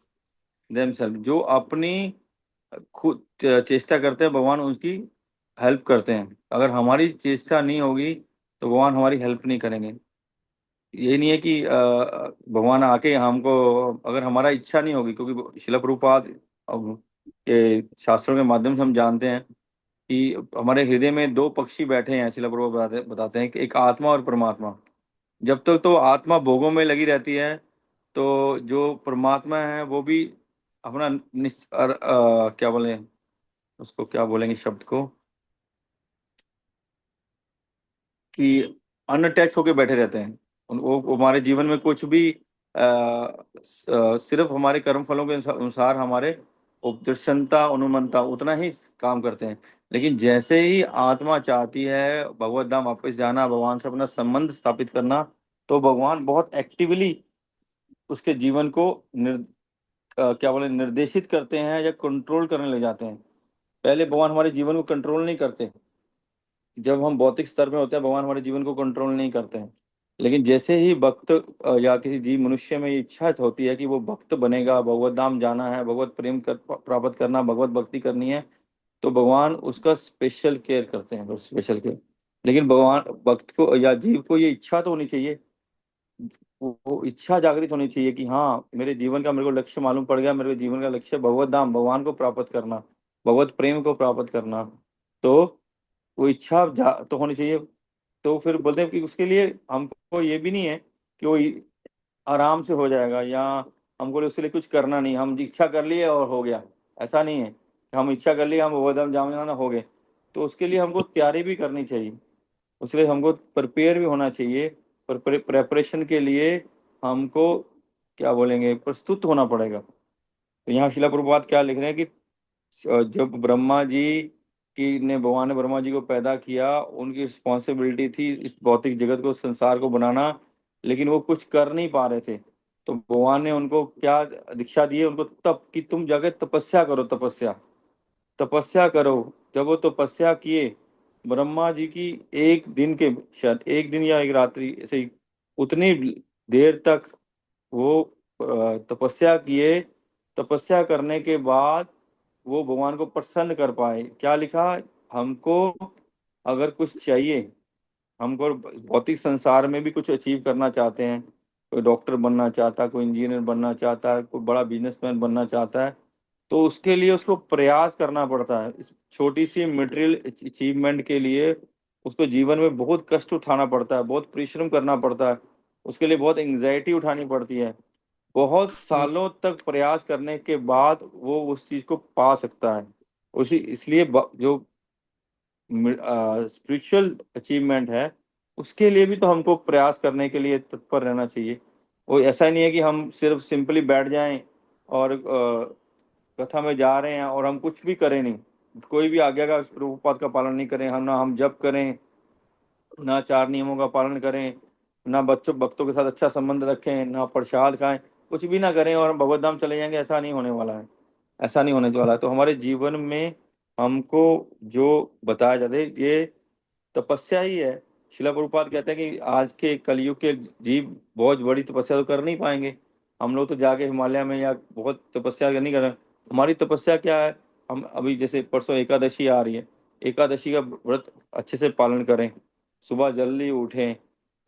Themselves, जो अपनी खुद चेष्टा करते हैं भगवान उसकी हेल्प करते हैं। अगर हमारी चेष्टा नहीं होगी तो भगवान हमारी हेल्प नहीं करेंगे। ये नहीं है कि भगवान आके हमको, अगर हमारा इच्छा नहीं होगी, क्योंकि शिला प्रभुपाद के शास्त्रों के माध्यम से हम जानते हैं कि हमारे हृदय में 2 पक्षी बैठे हैं। शिला प्रभुपाद बताते हैं कि एक आत्मा और परमात्मा। जब तक तो आत्मा भोगों में लगी रहती है तो जो परमात्मा है वो भी अपना क्या बोले उसको, क्या बोलेंगे शब्द को, कि अनअटैच होके बैठे रहते हैं। वो हमारे जीवन में कुछ भी सिर्फ हमारे कर्म फलों के अनुसार हमारे उपदर्शनता अनुमंता उतना ही काम करते हैं। लेकिन जैसे ही आत्मा चाहती है भगवत धाम वापस जाना, भगवान से अपना संबंध स्थापित करना, तो भगवान बहुत एक्टिवली उसके जीवन को क्या बोले निर्देशित करते हैं या कंट्रोल करने लग जाते हैं। पहले भगवान हमारे जीवन को कंट्रोल नहीं करते। जब हम भौतिक स्तर में होते हैं भगवान हमारे जीवन को कंट्रोल नहीं करते हैं। लेकिन जैसे ही भक्त या किसी जीव मनुष्य में ये इच्छा होती है कि वो भक्त बनेगा, भगवत धाम जाना है, भगवत प्रेम प्राप्त करना, भगवत भक्ति करनी है, तो भगवान उसका स्पेशल केयर करते हैं, स्पेशल केयर। लेकिन भगवान भक्त को या जीव को ये इच्छा तो होनी चाहिए, वो इच्छा जागृत होनी चाहिए कि हाँ, मेरे जीवन का मेरे को लक्ष्य मालूम पड़ गया, मेरे जीवन का लक्ष्य भगवत धाम, भगवान को प्राप्त करना, भगवत प्रेम को प्राप्त करना। तो वो इच्छा तो होनी चाहिए। तो फिर बोलते हैं कि उसके लिए हमको ये भी नहीं है कि वो आराम से हो जाएगा, या हमको उसके लिए कुछ करना नहीं, हम इच्छा कर लिए और हो गया। ऐसा नहीं है कि हम इच्छा कर लिए, हम भगवत धाम जाना हो गए। तो उसके लिए हमको तैयारी भी करनी चाहिए, उसके लिए हमको प्रिपेयर भी होना चाहिए। पर प्रेपरेशन के लिए हमको क्या बोलेंगे, प्रस्तुत होना पड़ेगा। तो यहाँ शिला प्रभुपाद क्या लिख रहे हैं कि जब ब्रह्मा जी की ने भगवान ने ब्रह्मा जी को पैदा किया, उनकी रिस्पॉन्सिबिलिटी थी इस भौतिक जगत को, संसार को बनाना, लेकिन वो कुछ कर नहीं पा रहे थे। तो भगवान ने उनको क्या दीक्षा दी है, उनको तप कि तुम जाके तपस्या करो, तपस्या तपस्या करो। जब वो तपस्या किए, ब्रह्मा जी की एक दिन के, शायद एक दिन या एक रात्रि ऐसे ही, उतनी देर तक वो तपस्या किए। तपस्या करने के बाद वो भगवान को प्रसन्न कर पाए। क्या लिखा, हमको अगर कुछ चाहिए, हमको भौतिक संसार में भी कुछ अचीव करना चाहते हैं, कोई डॉक्टर बनना चाहता है, कोई इंजीनियर बनना चाहता है, कोई बड़ा बिजनेसमैन बनना चाहता है, तो उसके लिए उसको प्रयास करना पड़ता है। इस छोटी सी मटेरियल अचीवमेंट के लिए उसको जीवन में बहुत कष्ट उठाना पड़ता है, बहुत परिश्रम करना पड़ता है, उसके लिए बहुत एंग्जाइटी उठानी पड़ती है। बहुत सालों तक प्रयास करने के बाद वो उस चीज को पा सकता है। उसी इसलिए जो स्पिरिचुअल अचीवमेंट है, उसके लिए भी तो हमको प्रयास करने के लिए तत्पर रहना चाहिए। वो ऐसा नहीं है कि हम सिर्फ सिंपली बैठ जाएं और कथा में जा रहे हैं और हम कुछ भी करें नहीं, कोई भी आज्ञा का, प्रभुपाद का पालन नहीं करें, हम ना हम जप करें, ना चार नियमों का पालन करें, ना बच्चों भक्तों के साथ अच्छा संबंध रखें, ना प्रसाद खाएं, कुछ भी ना करें और हम भगवत धाम चले जाएंगे, ऐसा नहीं होने वाला है। ऐसा नहीं होने वाला है। तो हमारे जीवन में हमको जो बताया जाता है, ये तपस्या ही है। शिला प्रभुपाद कहते हैं कि आज के कलयुग के जीव बहुत बड़ी तपस्या तो कर नहीं पाएंगे। हम लोग तो जाके हिमालय में या बहुत तपस्या नहीं कर रहे। हमारी तपस्या क्या है, हम अभी जैसे परसों एकादशी आ रही है, एकादशी का व्रत अच्छे से पालन करें, सुबह जल्दी उठें,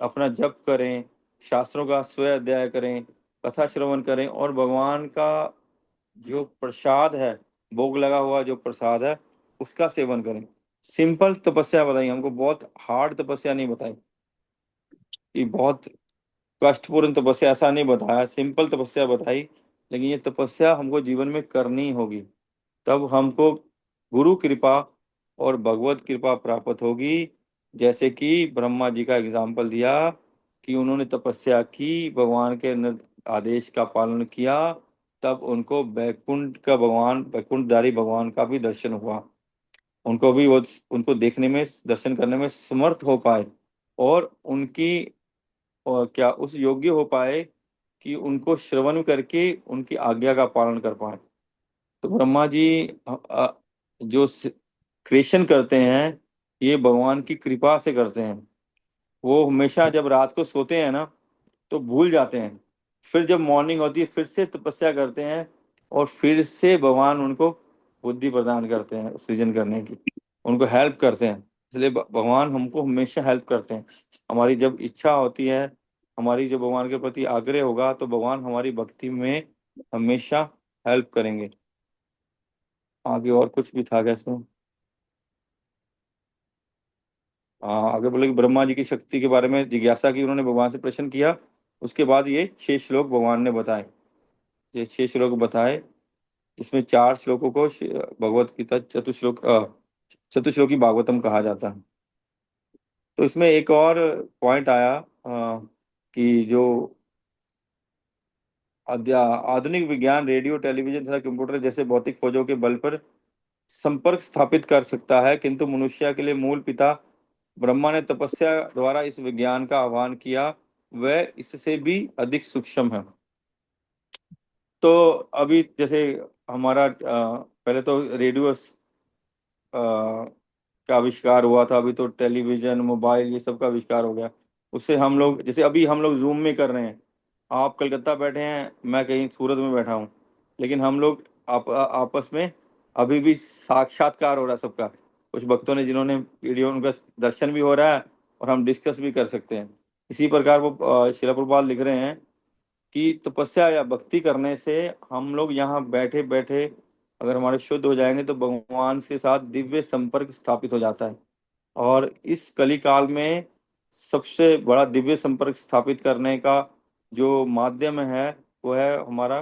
अपना जप करें, शास्त्रों का स्वय अध्याय करें, कथा श्रवण करें, और भगवान का जो प्रसाद है, भोग लगा हुआ जो प्रसाद है, उसका सेवन करें। सिंपल तपस्या बताई हमको, बहुत हार्ड तपस्या नहीं बताई कि बहुत कष्टपूर्ण तपस्या, ऐसा नहीं बताया, सिंपल तपस्या बताई। लेकिन ये तपस्या हमको जीवन में करनी होगी, तब हमको गुरु कृपा और भगवत कृपा प्राप्त होगी। जैसे कि ब्रह्मा जी का एग्जाम्पल दिया कि उन्होंने तपस्या की, भगवान के आदेश का पालन किया, तब उनको बैकुंठ का भगवान, बैकुंठधारी भगवान का भी दर्शन हुआ। उनको भी वो, उनको देखने में, दर्शन करने में समर्थ हो पाए, और उनकी और क्या उस योग्य हो पाए कि उनको श्रवण करके उनकी आज्ञा का पालन कर पाए। तो ब्रह्मा जी जो क्रिएशन करते हैं, ये भगवान की कृपा से करते हैं। वो हमेशा जब रात को सोते हैं ना, तो भूल जाते हैं, फिर जब मॉर्निंग होती है फिर से तपस्या करते हैं, और फिर से भगवान उनको बुद्धि प्रदान करते हैं सृजन करने की, उनको हेल्प करते हैं। इसलिए भगवान हमको हमेशा हेल्प करते हैं। हमारी जब इच्छा होती है, हमारी जो भगवान के प्रति आग्रह होगा, तो भगवान हमारी भक्ति में हमेशा हेल्प करेंगे। आगे और कुछ भी था कैसे, हाँ आगे बोले कि ब्रह्मा जी की शक्ति के बारे में जिज्ञासा की उन्होंने, भगवान से प्रश्न किया। उसके बाद ये 6 श्लोक भगवान ने बताए, ये 6 श्लोक बताए, इसमें 4 श्लोकों को भगवत गीता चतुश्लोकी भागवतम कहा जाता है। तो इसमें एक और पॉइंट आया कि जो आधुनिक विज्ञान रेडियो, टेलीविजन तथा कंप्यूटर जैसे भौतिक खोजों के बल पर संपर्क स्थापित कर सकता है, किंतु मनुष्य के लिए मूल पिता ब्रह्मा ने तपस्या द्वारा इस विज्ञान का आह्वान किया, वह इससे भी अधिक सूक्ष्म है। तो अभी जैसे हमारा पहले तो रेडियो का आविष्कार हुआ था, अभी तो टेलीविजन, मोबाइल, ये सब का आविष्कार हो गया। उससे हम लोग, जैसे अभी हम लोग जूम में कर रहे हैं, आप कलकत्ता बैठे हैं, मैं कहीं सूरत में बैठा हूँ, लेकिन हम लोग आपस में अभी भी साक्षात्कार हो रहा है सबका। कुछ भक्तों ने जिन्होंने वीडियो, उनका दर्शन भी हो रहा है और हम डिस्कस भी कर सकते हैं। इसी प्रकार वो श्रील प्रभुपाद लिख रहे हैं कि तपस्या या भक्ति करने से हम लोग यहाँ बैठे बैठे अगर हमारे शुद्ध हो जाएंगे तो भगवान के साथ दिव्य संपर्क स्थापित हो जाता है। और इस कली काल में सबसे बड़ा दिव्य संपर्क स्थापित करने का जो माध्यम है वो है हमारा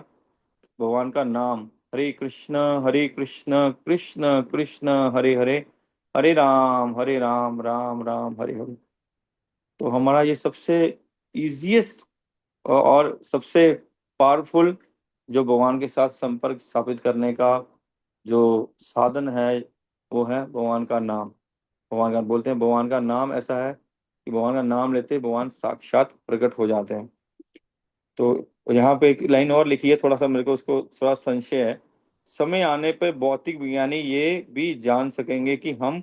भगवान का नाम। हरे कृष्ण कृष्ण कृष्ण हरे हरे, हरे राम राम राम हरे हरे। तो हमारा ये सबसे इजीएस्ट और सबसे पावरफुल जो भगवान के साथ संपर्क स्थापित करने का जो साधन है वो है भगवान का नाम। भगवान का बोलते हैं, भगवान का नाम ऐसा है कि भगवान का नाम लेते भगवान साक्षात प्रकट हो जाते हैं। तो यहाँ पे एक लाइन और लिखी है, थोड़ा सा मेरे को उसको थोड़ा संशय है। समय आने पर भौतिक विज्ञानी ये भी जान सकेंगे कि हम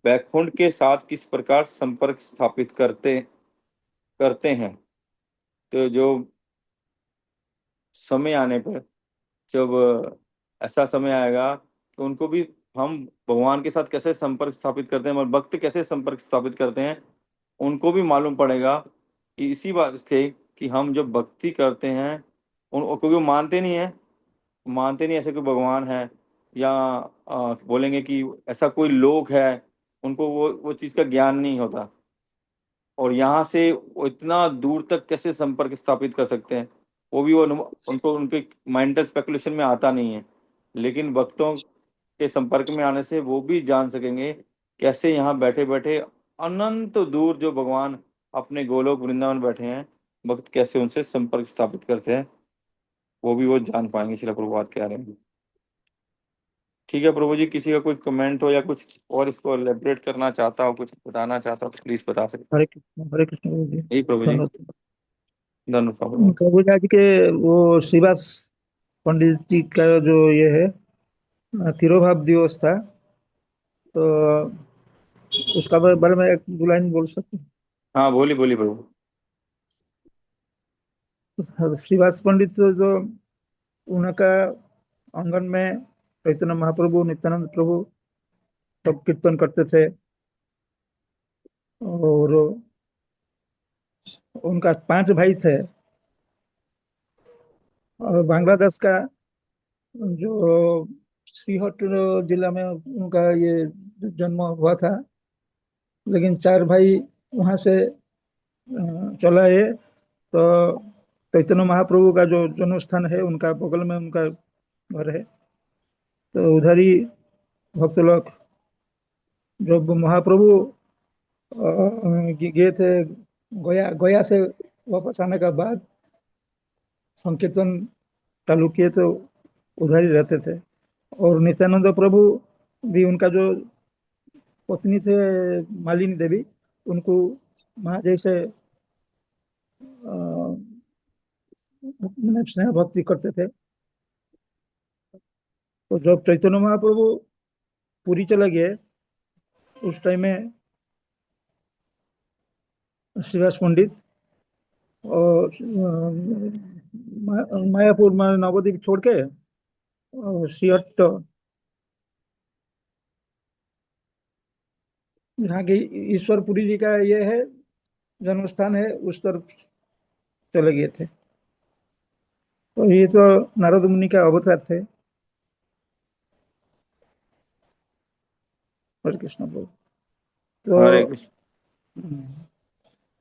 बैकुंठ के साथ किस प्रकार संपर्क स्थापित करते करते हैं। तो जो समय आने पर जब ऐसा समय आएगा तो उनको भी हम भगवान के साथ कैसे संपर्क स्थापित करते हैं और भक्त कैसे संपर्क स्थापित करते हैं उनको भी मालूम पड़ेगा कि इसी बात से कि हम जो भक्ति करते हैं क्योंकि वो मानते नहीं ऐसे कोई भगवान है या बोलेंगे कि ऐसा कोई लोग है, उनको वो चीज़ का ज्ञान नहीं होता। और यहाँ से वो इतना दूर तक कैसे संपर्क स्थापित कर सकते हैं वो भी उनको उनके माइंडल स्पेकुलेशन में आता नहीं है। लेकिन भक्तों के संपर्क में आने से वो भी जान सकेंगे कैसे यहाँ बैठे बैठे अनंत दूर जो भगवान अपने गोलोक वृंदावन बैठे हैं, भक्त कैसे उनसे संपर्क स्थापित करते हैं वो भी वो जान पाएंगे। श्रील प्रभुपाद कह रहे हैं। ठीक है प्रभु जी, किसी का कोई कमेंट हो या कुछ और इसको एलेबरेट करना चाहता हो, कुछ बताना चाहता हो तो प्लीज बता सकते हरे कृष्ण प्रभु जी। हैं। यही प्रभु जी, धन्यवाद धन्यवाद प्रभु। प्रभु जी। आज के वो श्रीवास पंडित जी का जो ये है तिरोभाव दिवस था, तो उसका बारे में एक दो लाइन बोल सकते हाँ बोली बोली प्रभु। हैं? श्रीवास पंडित जो उनका आंगन में चैतन्य महाप्रभु, नित्यानंद प्रभु सब कीर्तन करते थे। और उनका 5 भाई थे। और बांग्लादेश का जो सीहोट जिला में उनका ये जन्म हुआ था, लेकिन 4 भाई वहाँ से चला है। तो चैतन्य महाप्रभु का जो जन्म स्थान है उनका बगल में उनका घर है। तो उधर ही भक्त लोग जब महाप्रभु गए थे गया से वापस आने के बाद संकीर्तन चालू किए तो उधर ही रहते थे। और नित्यानंद प्रभु भी उनका जो पत्नी थे मालिनी देवी, उनको माँ जैसे स्नेह भक्ति करते थे। तो जब चैतन्य महाप्रभु पुरी चले गए उस टाइम में श्रीवास पंडित और मायापुर में नवद्वीप छोड़ के और सियट यहाँ की ईश्वरपुरी जी का ये है जन्म स्थान है, उस तरफ चले गए थे। तो ये तो नारद मुनि का अवतार थे। हरे कृष्ण बोल। हरे तो कृष्ण।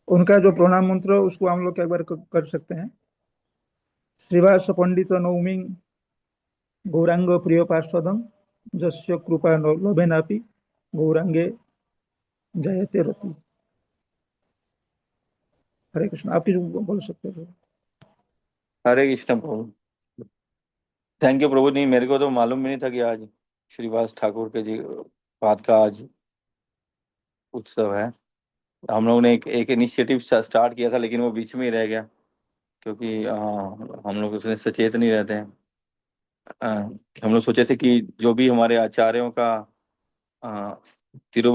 उनका जो प्रणाम मंत्र उसको हम लोग एक बार कर सकते हैं। श्रीवास पंडित नौमि गौरांग प्रिय पार्षदम जस्य कृपा लभेनापि गौरांगे जयते रति। हरे कृष्ण। आप किसी बोल सकते हो? हरे कृष्ण प्रभु। थैंक यू प्रभु। नहीं, मेरे को तो मालूम भी नहीं था कि आज श्रीवास ठाकुर के जी पाद का आज उत्सव है। हम लोग ने एक इनिशिएटिव स्टार्ट किया था लेकिन वो बीच में ही रह गया क्योंकि हम लोग उसमें सचेत नहीं रहते हैं। हम लोग सोचे थे कि जो भी हमारे आचार्यों का तिरु